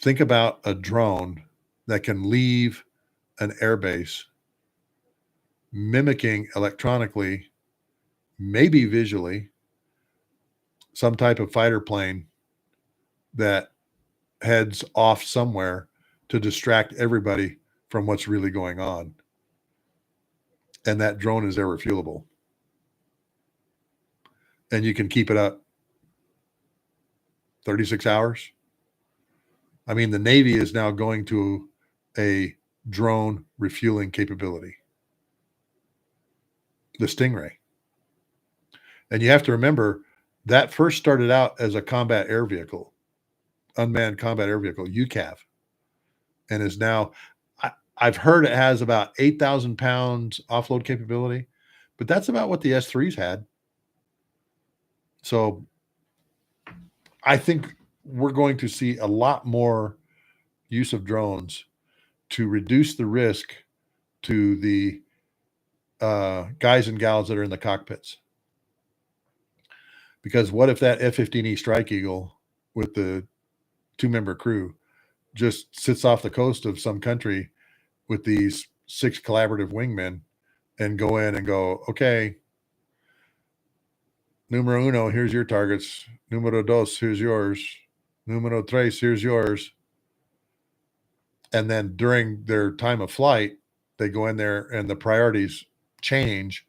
think about a drone that can leave an airbase mimicking electronically, maybe visually, some type of fighter plane that heads off somewhere to distract everybody from what's really going on. And that drone is air refuelable. And you can keep it up 36 hours. I mean, the Navy is now going to a drone refueling capability, the Stingray. And you have to remember that first started out as a combat air vehicle, unmanned combat air vehicle, UCAV, and is now, I've heard it has about 8,000 pounds offload capability, but that's about what the S-3s had. So I think we're going to see a lot more use of drones to reduce the risk to the guys and gals that are in the cockpits. Because what if that F-15E Strike Eagle with the 2-member crew just sits off the coast of some country with these 6 collaborative wingmen and go in and go, okay, numero uno, here's your targets. Numero dos, here's yours. Numero tres, here's yours. And then during their time of flight, they go in there and the priorities change,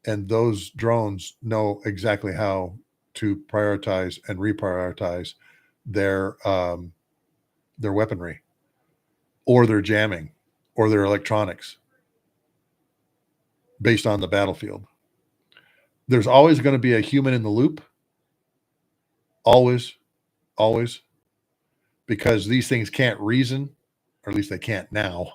and those drones know exactly how to prioritize and reprioritize their weaponry or their jamming or their electronics based on the battlefield. There's always going to be a human in the loop. Always, always. Because these things can't reason, or at least they can't now.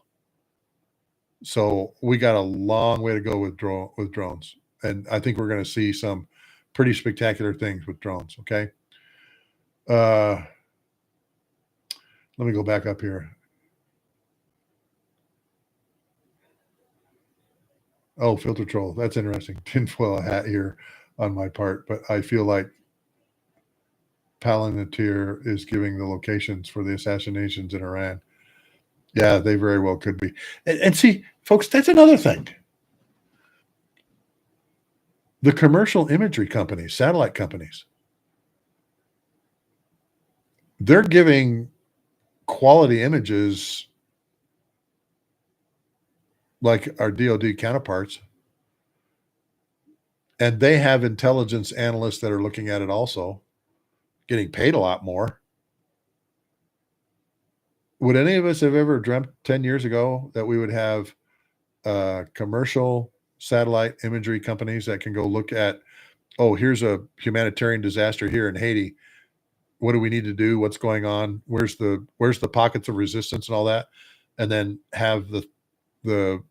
So we got a long way to go with drones. And I think we're going to see some pretty spectacular things with drones. Okay. Let me go back up here. Oh, filter troll. That's interesting. Tinfoil hat here on my part, but I feel like Palantir is giving the locations for the assassinations in Iran. Yeah, they very well could be. And see, folks, that's another thing. The commercial imagery companies, satellite companies, they're giving quality images like our DoD counterparts, and they have intelligence analysts that are looking at it also, getting paid a lot more. Would any of us have ever dreamt 10 years ago that we would have commercial satellite imagery companies that can go look at, oh, here's a humanitarian disaster here in Haiti. What do we need to do? What's going on? Where's the pockets of resistance and all that? And then have the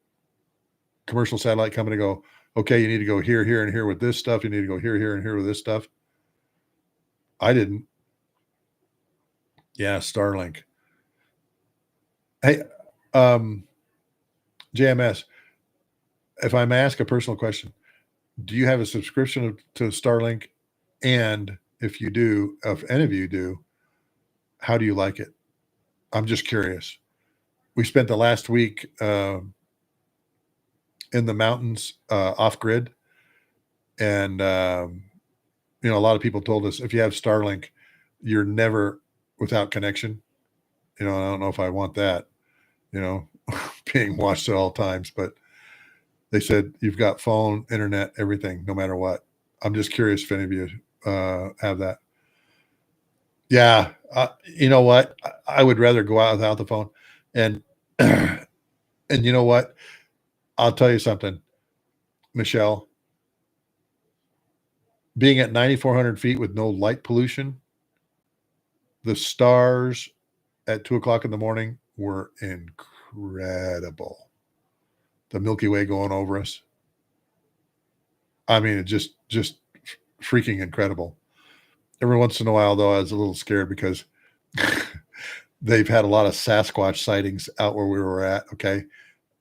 commercial satellite company go, okay, you need to go here, here, and here with this stuff. You need to go here, here, and here with this stuff. I didn't. Yeah, Starlink. Hey, JMS, if I may ask a personal question, do you have a subscription to Starlink? And if you do, if any of you do, how do you like it? I'm just curious. We spent the last week in the mountains off grid. And, a lot of people told us if you have Starlink, you're never without connection. I don't know if I want that, being watched at all times, but they said you've got phone, internet, everything, no matter what. I'm just curious if any of you have that. Yeah. You know what? I would rather go out without the phone. And, and you know what? I'll tell you something, Michelle, being at 9,400 feet with no light pollution, the stars at 2:00 in the morning were incredible. The Milky Way going over us. I mean, it just freaking incredible. Every once in a while, though, I was a little scared because they've had a lot of Sasquatch sightings out where we were at. Okay.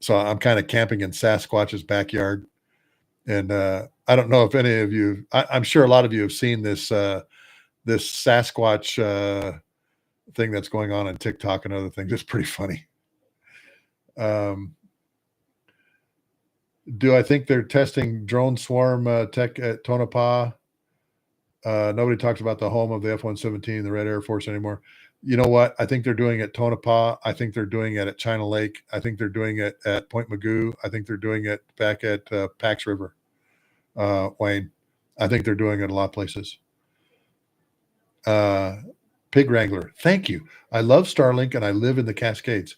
So I'm kind of camping in Sasquatch's backyard. And I don't know if any of you, I'm sure a lot of you have seen this this Sasquatch thing that's going on TikTok and other things. It's pretty funny. Do I think they're testing drone swarm tech at Tonopah? Nobody talks about the home of the F-117, the Red Air Force anymore. You know what? I think they're doing it at Tonopah. I think they're doing it at China Lake. I think they're doing it at Point Magoo. I think they're doing it back at Pax River, Wayne. I think they're doing it a lot of places. Pig Wrangler, thank you. I love Starlink and I live in the Cascades.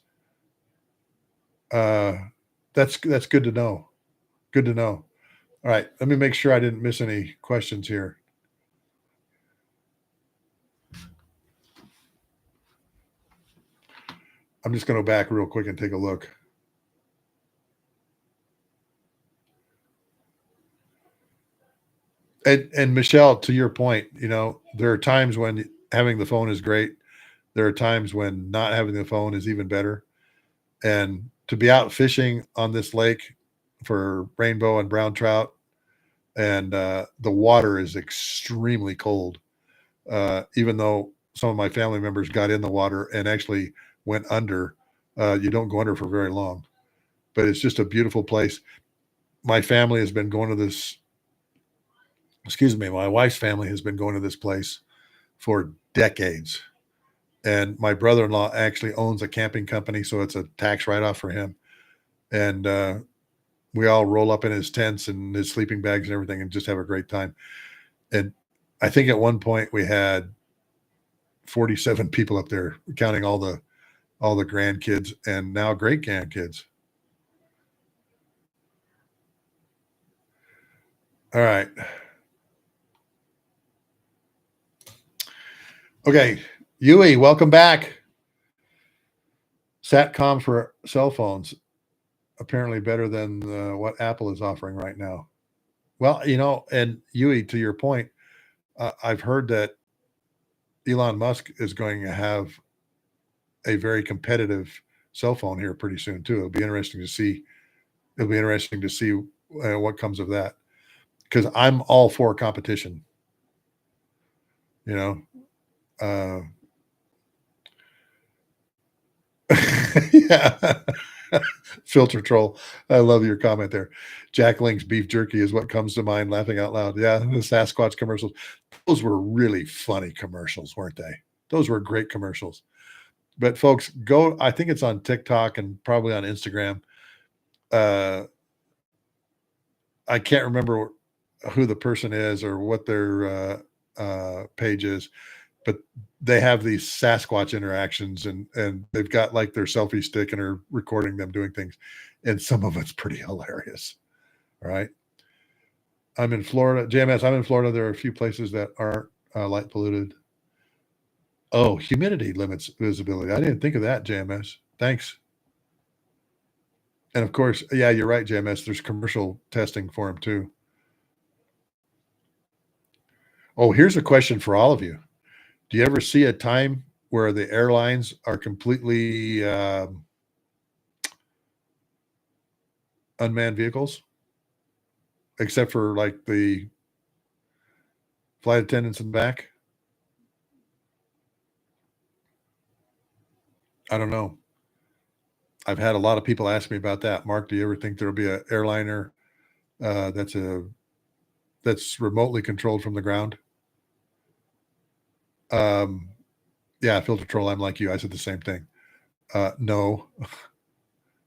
That's good to know. Good to know. All right, let me make sure I didn't miss any questions here. I'm just going to go back real quick and take a look. And Michelle, to your point, there are times when having the phone is great. There are times when not having the phone is even better. And to be out fishing on this lake for rainbow and brown trout, and the water is extremely cold. Even though some of my family members got in the water and actually went under, you don't go under for very long. But it's just a beautiful place. My family has been going to this. Excuse me, my wife's family has been going to this place for decades. And my brother-in-law actually owns a camping company, so it's a tax write-off for him. And we all roll up in his tents and his sleeping bags and everything and just have a great time. And I think at one point we had 47 people up there, counting all the grandkids and now great grandkids. All right. Okay, Yui, welcome back. Satcom for cell phones, apparently better than what Apple is offering right now. Well, and Yui, to your point, I've heard that Elon Musk is going to have a very competitive cell phone here pretty soon too. It'll be interesting to see. It'll be interesting to see what comes of that, because I'm all for competition. You know, uh, yeah. Filter troll. I love your comment there. Jack Link's beef jerky is what comes to mind, laughing out loud. Yeah, the Sasquatch commercials. Those were really funny commercials, weren't they? Those were great commercials. But folks, go. I think it's on TikTok and probably on Instagram. Uh, I can't remember who the person is or what their page is, but they have these Sasquatch interactions, and they've got like their selfie stick and are recording them doing things, and some of it's pretty hilarious. All right. I'm in Florida. JMS, I'm in Florida. There are a few places that aren't light polluted. Oh, humidity limits visibility. I didn't think of that, JMS. Thanks. And of course, yeah, you're right, JMS. There's commercial testing for them too. Oh, here's a question for all of you. Do you ever see a time where the airlines are completely unmanned vehicles, except for like the flight attendants in the back? I don't know. I've had a lot of people ask me about that. Mark, do you ever think there'll be an airliner uh, that's a that's remotely controlled from the ground? Um, yeah, filter troll. I'm like you. I said the same thing. No,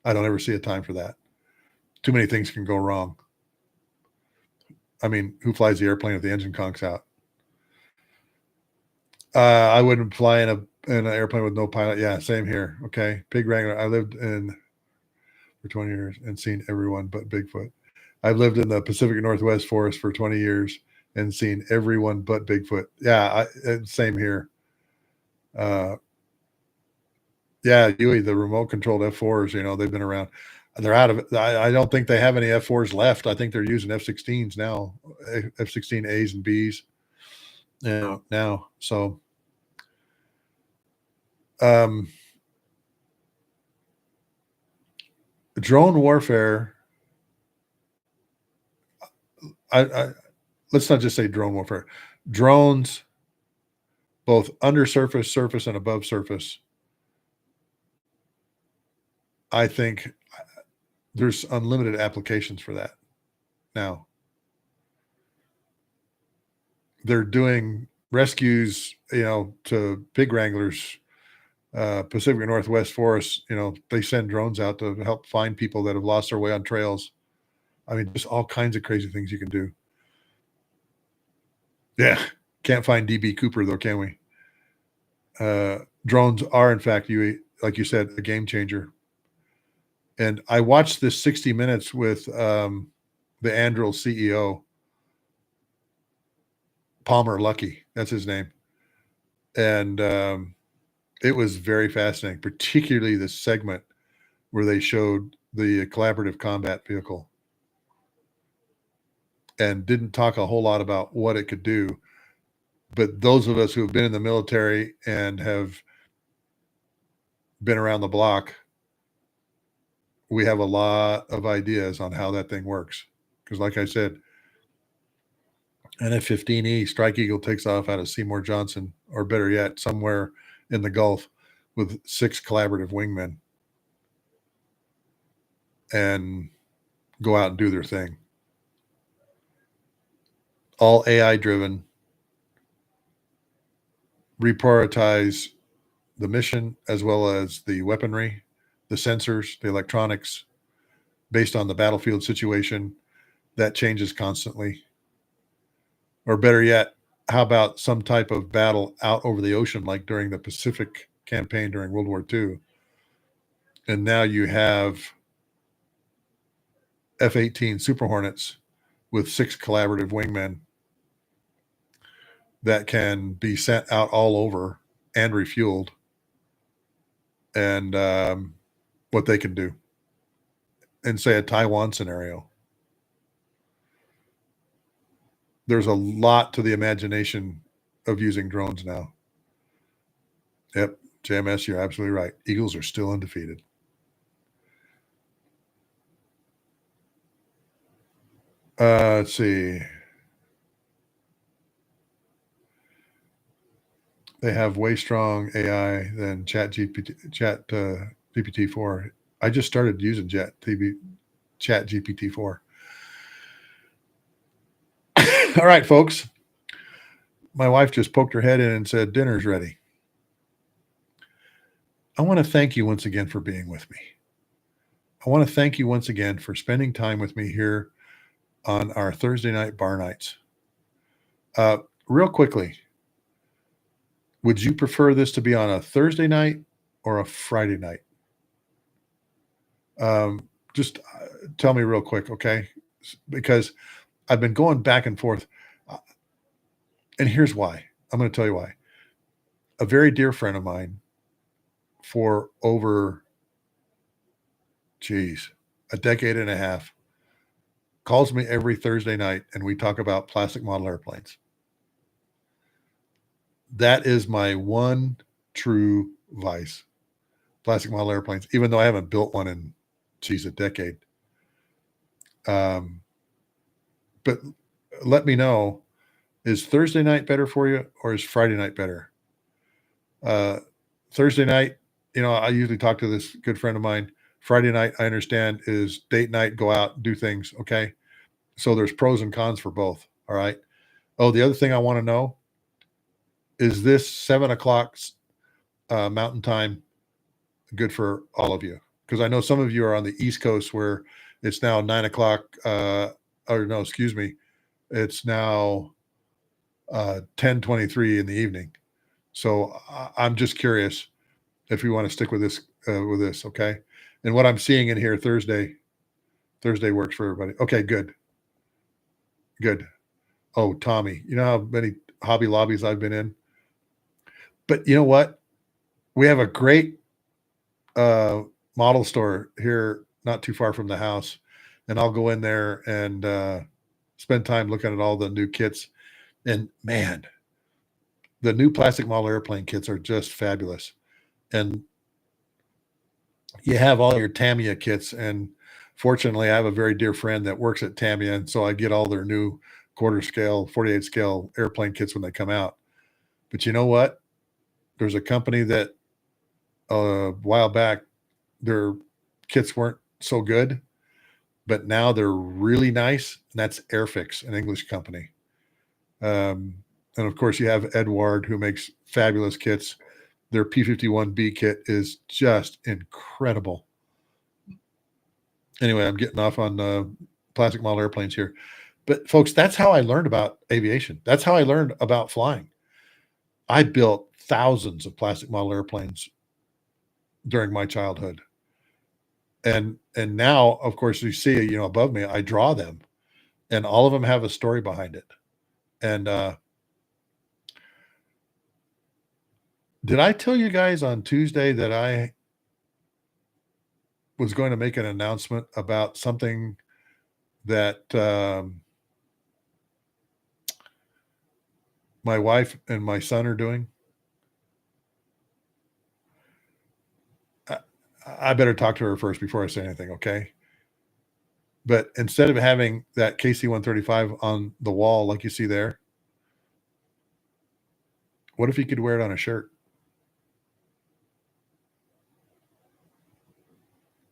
I don't ever see a time for that. Too many things can go wrong. I mean, who flies the airplane if the engine conks out? I wouldn't fly in an airplane with no pilot. Yeah, same here. Okay, pig wrangler. I lived in for 20 years and seen everyone but Bigfoot. I've lived in the Pacific Northwest forest for 20 years and seen everyone but Bigfoot. Yeah, same here. Uh, yeah, Yui, the remote controlled F4s, they've been around. They're out of it. I don't think they have any F4s left. I think they're using F-16s now, F-16As and Bs. Now. So, drone warfare. Let's not just say drone warfare. Drones, both under surface, surface, and above surface. I think there's unlimited applications for that now. They're doing rescues, to pig wranglers, Pacific Northwest forests. They send drones out to help find people that have lost their way on trails. I mean, just all kinds of crazy things you can do. Yeah, can't find DB Cooper though, can we? Drones are, in fact, like you said, a game changer. And I watched this 60 Minutes with the Anduril CEO, Palmer Luckey. That's his name. And it was very fascinating, particularly the segment where they showed the collaborative combat vehicle and didn't talk a whole lot about what it could do. But those of us who have been in the military and have been around the block we have a lot of ideas on how that thing works. Because, like I said, an F-15E Strike Eagle takes off out of Seymour Johnson, or better yet, somewhere in the Gulf with 6 collaborative wingmen and go out and do their thing. All AI driven, reprioritize the mission as well as the weaponry, the sensors, the electronics, based on the battlefield situation. That changes constantly. Or better yet, how about some type of battle out over the ocean, like during the Pacific campaign during World War II? And now you have F-18 Super Hornets with 6 collaborative wingmen that can be sent out all over and refueled, and what they can do in, say, a Taiwan scenario. There's a lot to the imagination of using drones now. Yep, JMS, you're absolutely right. Eagles are still undefeated. Let's see. They have way strong AI than GPT-4. I just started using Chat GPT-4. All right, folks. My wife just poked her head in and said, dinner's ready. I want to thank you once again for being with me. I want to thank you once again for spending time with me here on our Thursday night bar nights. Real quickly, would you prefer this to be on a Thursday night or a Friday night? Just tell me real quick, okay? Because I've been going back and forth. And here's why. I'm going to tell you why. A very dear friend of mine for over, a decade and a half calls me every Thursday night and we talk about plastic model airplanes. That is my one true vice. Plastic model airplanes, even though I haven't built one in, a decade. But let me know, is Thursday night better for you or is Friday night better? Thursday night, I usually talk to this good friend of mine. Friday night, I understand, is date night, go out, do things. Okay. So there's pros and cons for both. All right. Oh, the other thing I want to know is this 7 o'clock Mountain Time good for all of you? Because I know some of you are on the East Coast where it's now 9 o'clock. Or no, excuse me. It's now 10:23 in the evening. So I'm just curious if you want to stick with this. Okay. And what I'm seeing in here Thursday works for everybody. Okay, good. Oh, Tommy, you know how many Hobby Lobbies I've been in? But you know what? We have a great model store here not too far from the house, and I'll go in there and spend time looking at all the new kits. And man, the new plastic model airplane kits are just fabulous. And you have all your Tamiya kits, and fortunately, I have a very dear friend that works at Tamiya, and so I get all their new quarter scale, 48 scale airplane kits when they come out. But you know what? There's a company that a while back, their kits weren't so good, but now they're really nice. And that's Airfix, an English company. And of course, you have Edward, who makes fabulous kits. Their P-51B kit is just incredible. Anyway, I'm getting off on plastic model airplanes here. But folks, that's how I learned about aviation. That's how I learned about flying. I built thousands of plastic model airplanes during my childhood. And now, of course, you see, above me, I draw them, and all of them have a story behind it. And did I tell you guys on Tuesday that I was going to make an announcement about something that my wife and my son are doing? I better talk to her first before I say anything, okay? But instead of having that KC-135 on the wall like you see there, what if you could wear it on a shirt?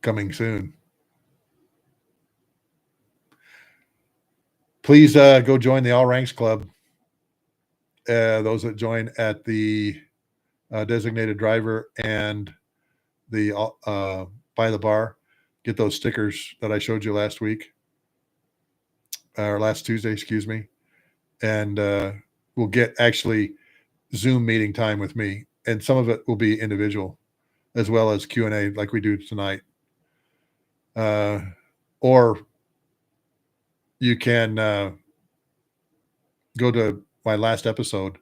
Coming soon. Please go join the All Ranks Club. Those that join at the designated driver and the by the bar get those stickers that I showed you last week or last Tuesday, excuse me, and we'll get actually Zoom meeting time with me, and some of it will be individual as well as Q&A like we do tonight. Or you can go to my last episode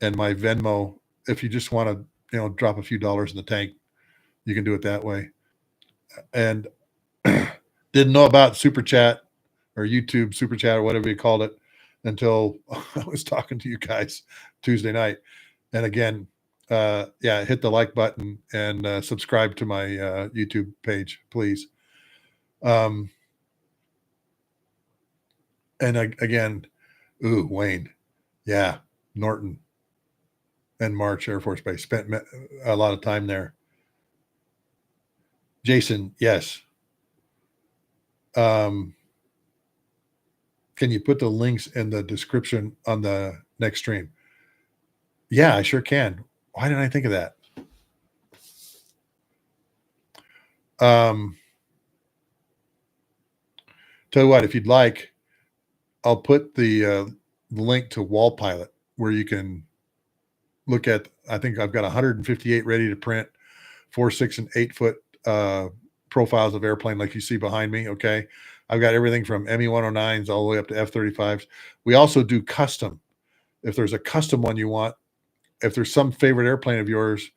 and my Venmo. If you just want to, drop a few dollars in the tank, you can do it that way. And didn't know about Super Chat or YouTube Super Chat or whatever you called it until I was talking to you guys Tuesday night. And again, hit the like button and subscribe to my YouTube page, please. And again, Wayne, yeah, Norton and March Air Force Base, spent a lot of time there. Jason, yes. Can you put the links in the description on the next stream? Yeah, I sure can. Why didn't I think of that? Tell you what, if you'd like, I'll put the link to Wall Pilot where you can look at. I think I've got 158 ready to print, 4, 6, and 8 foot profiles of airplane like you see behind me. Okay, I've got everything from ME-109s all the way up to F-35s. We also do custom. If there's a custom one you want, if there's some favorite airplane of yours,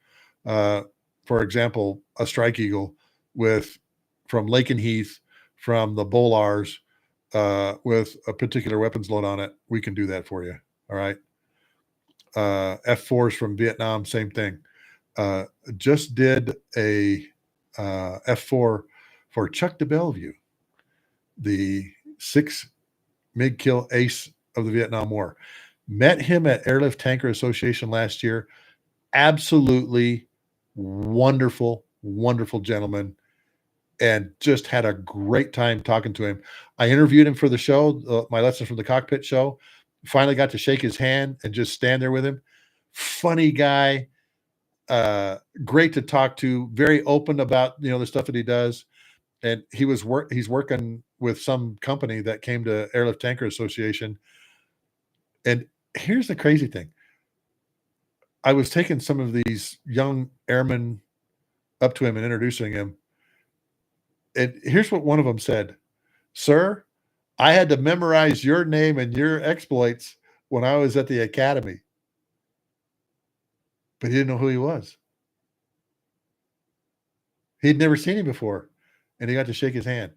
for example, a Strike Eagle from Lakenheath, from the Bolars, with a particular weapons load on it, we can do that for you. All right. F4s from Vietnam, same thing. Just did a F4 for Chuck de Bellevue, the 6 MiG kill ace of the Vietnam War. Met him at Airlift Tanker Association last year. Absolutely wonderful, wonderful gentleman, and just had a great time talking to him. I interviewed him for the show, my Lessons from the Cockpit show. Finally got to shake his hand and just stand there with him. Funny guy, great to talk to, very open about the stuff that he does. And he's working with some company that came to Airlift Tanker Association. And here's the crazy thing. I was taking some of these young airmen up to him and introducing him. And here's what one of them said: "Sir, I had to memorize your name and your exploits when I was at the academy." But he didn't know who he was. He'd never seen him before, and he got to shake his hand,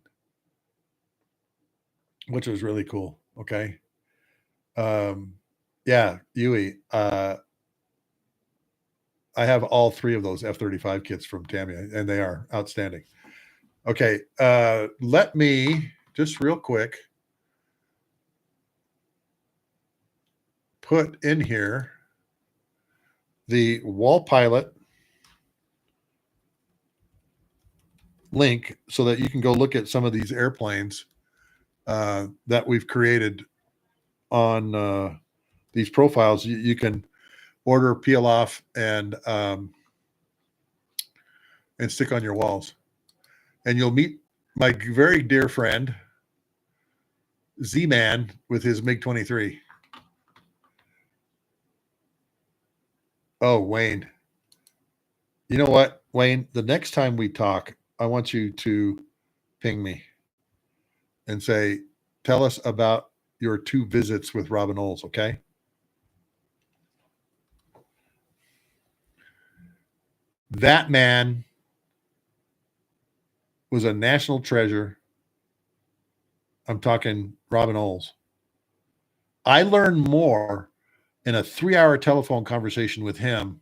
which was really cool. Okay. Yeah, Yui, I have all 3 of those F-35 kits from Tamiya, and they are outstanding. Okay, let me just real quick put in here the Wall Pilot link so that you can go look at some of these airplanes that we've created on these profiles. You can order, peel off, and stick on your walls. And you'll meet my very dear friend, Z-Man, with his MiG-23. Oh, Wayne. You know what, Wayne? The next time we talk, I want you to ping me and say, tell us about your 2 visits with Robin Olds, okay? That man was a national treasure. I'm talking Robin Olds. I learned more in a 3-hour telephone conversation with him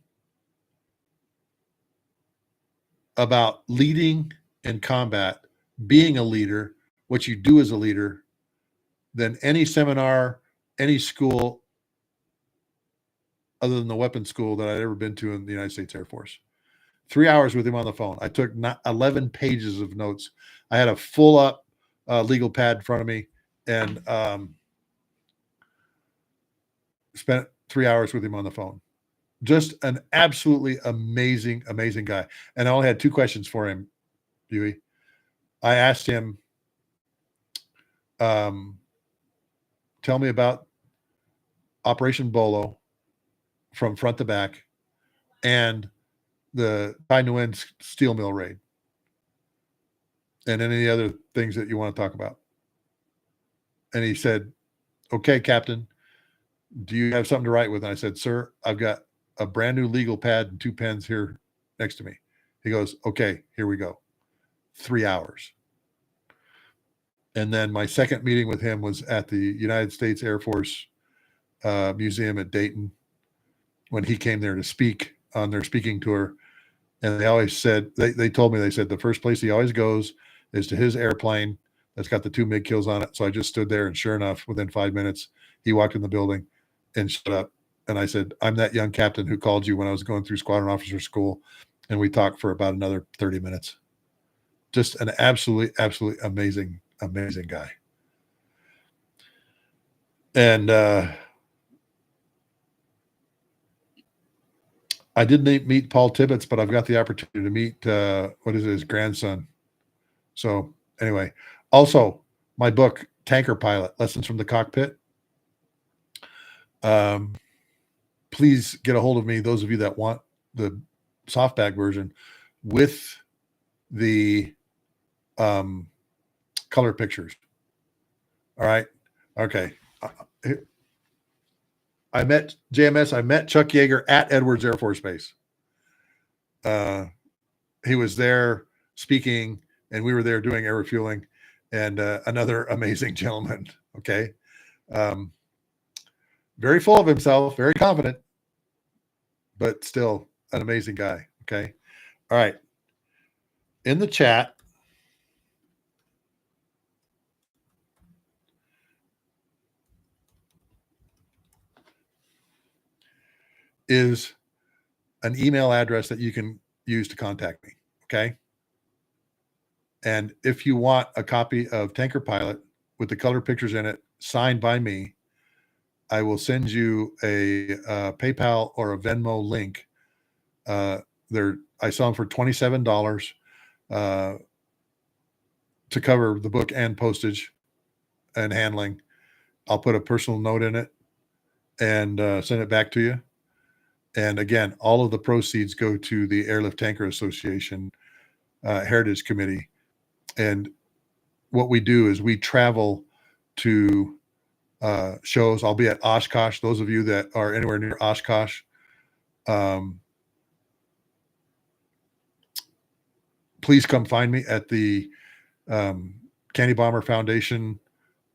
about leading in combat, being a leader, what you do as a leader, than any seminar, any school other than the weapons school that I'd ever been to in the United States Air Force. 3 hours with him on the phone. I took 11 pages of notes. I had a full up legal pad in front of me, and spent 3 hours with him on the phone. Just an absolutely amazing, amazing guy. And I only had 2 questions for him, Huey. I asked him, tell me about Operation Bolo from front to back and the Tai Nguyen steel mill raid and any other things that you want to talk about. And he said, okay, Captain, do you have something to write with? And I said, sir, I've got a brand new legal pad and 2 pens here next to me. He goes, okay, here we go. 3 hours. And then my second meeting with him was at the United States Air Force Museum at Dayton when he came there to speak on their speaking tour. And they always said, they told me, they said the first place he always goes is to his airplane that's got the 2 MiG kills on it. So I just stood there, and sure enough, within 5 minutes, he walked in the building and shut up. And I said, I'm that young captain who called you when I was going through squadron officer school. And we talked for about another 30 minutes. Just an absolutely, absolutely amazing, amazing guy. And I didn't meet Paul Tibbets, but I've got the opportunity to meet, his grandson. So anyway, also my book, Tanker Pilot, Lessons from the Cockpit. Please get a hold of me, those of you that want the softback version with the color pictures. All right. Okay. I met JMS. I met Chuck Yeager at Edwards Air Force Base. He was there speaking, and we were there doing air refueling, and another amazing gentleman. Okay. Very full of himself, very confident, but still an amazing guy. Okay. All right. In the chat, is an email address that you can use to contact me. Okay. And if you want a copy of Tanker Pilot with the color pictures in it, signed by me, I will send you a PayPal or a Venmo link. I saw them for $27 to cover the book and postage and handling. I'll put a personal note in it and send it back to you. And again, all of the proceeds go to the Airlift Tanker Association Heritage Committee. And what we do is we travel to shows. I'll be at Oshkosh. Those of you that are anywhere near Oshkosh, please come find me at the Candy Bomber Foundation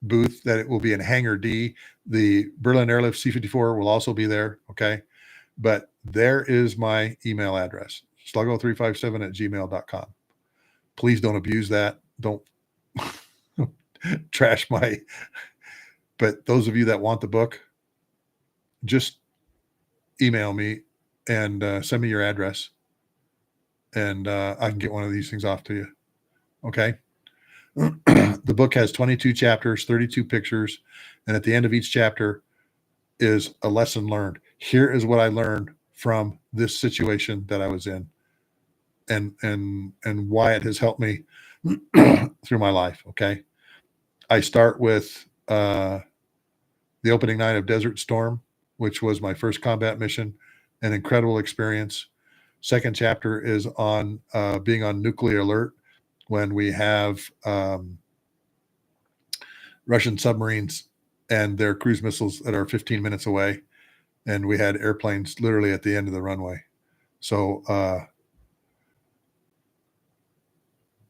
booth. That it will be in Hangar D. The Berlin Airlift C-54 will also be there. Okay. But there is my email address, sluggo357@gmail.com. Please don't abuse that. Don't trash my, but those of you that want the book, just email me and send me your address, and I can get one of these things off to you. Okay. The book has 22 chapters, 32 pictures, and at the end of each chapter is a lesson learned. Here is what I learned from this situation that I was in, and why it has helped me through my life. Okay. I start with the opening night of Desert Storm, which was my first combat mission, an incredible experience. Second chapter is on being on nuclear alert when we have Russian submarines and their cruise missiles that are 15 minutes away. And we had airplanes literally at the end of the runway. So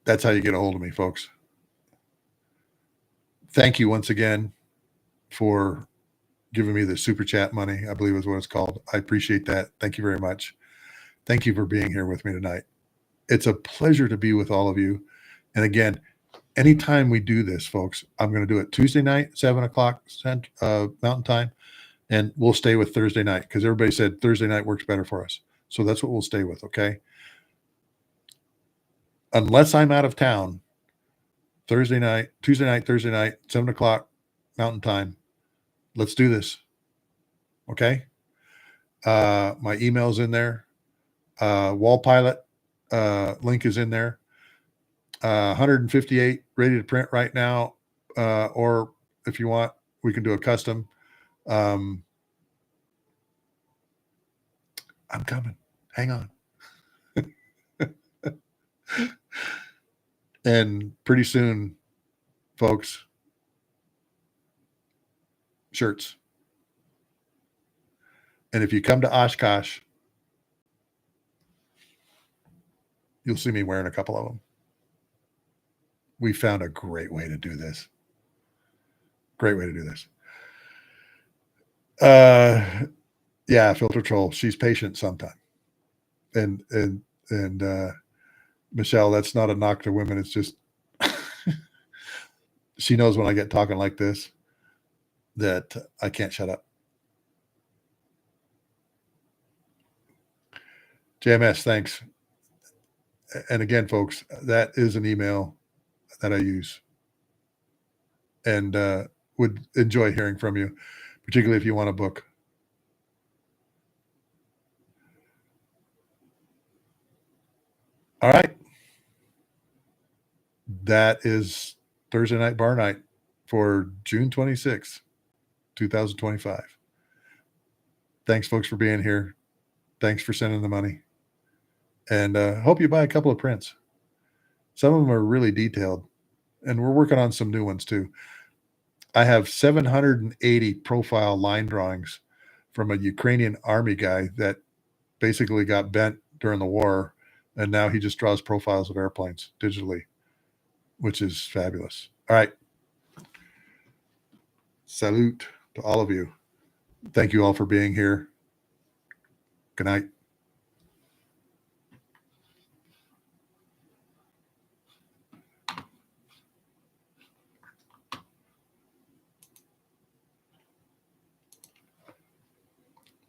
that's how you get a hold of me, folks. Thank you once again for giving me the super chat money, I believe is what it's called. I appreciate that. Thank you very much. Thank you for being here with me tonight. It's a pleasure to be with all of you. And again, anytime we do this, folks, I'm going to do it Tuesday night, 7 o'clock Mountain Time, and we'll stay with Thursday night because everybody said Thursday night works better for us. So that's what we'll stay with. Okay. Unless I'm out of town, Thursday night, Tuesday night, Thursday night, 7 o'clock Mountain Time. Let's do this. Okay. My email's in there. Wall Pilot link is in there. 158 ready to print right now. Or if you want, we can do a custom. I'm coming. Hang on. And pretty soon, folks, shirts. And if you come to Oshkosh, you'll see me wearing a couple of them. We found a great way to do this. Great way to do this. Yeah, Filter Troll. She's patient sometimes. And Michelle, that's not a knock to women. It's just she knows when I get talking like this that I can't shut up. JMS, thanks. And again, folks, that is an email that I use and would enjoy hearing from you, particularly if you want a book. All right. That is Thursday Night Bar Night for June 26th, 2025. Thanks, folks, for being here. Thanks for sending the money. And hope you buy a couple of prints. Some of them are really detailed. And we're working on some new ones too. I have 780 profile line drawings from a Ukrainian army guy that basically got bent during the war. And now he just draws profiles of airplanes digitally, which is fabulous. All right. Salute to all of you. Thank you all for being here. Good night.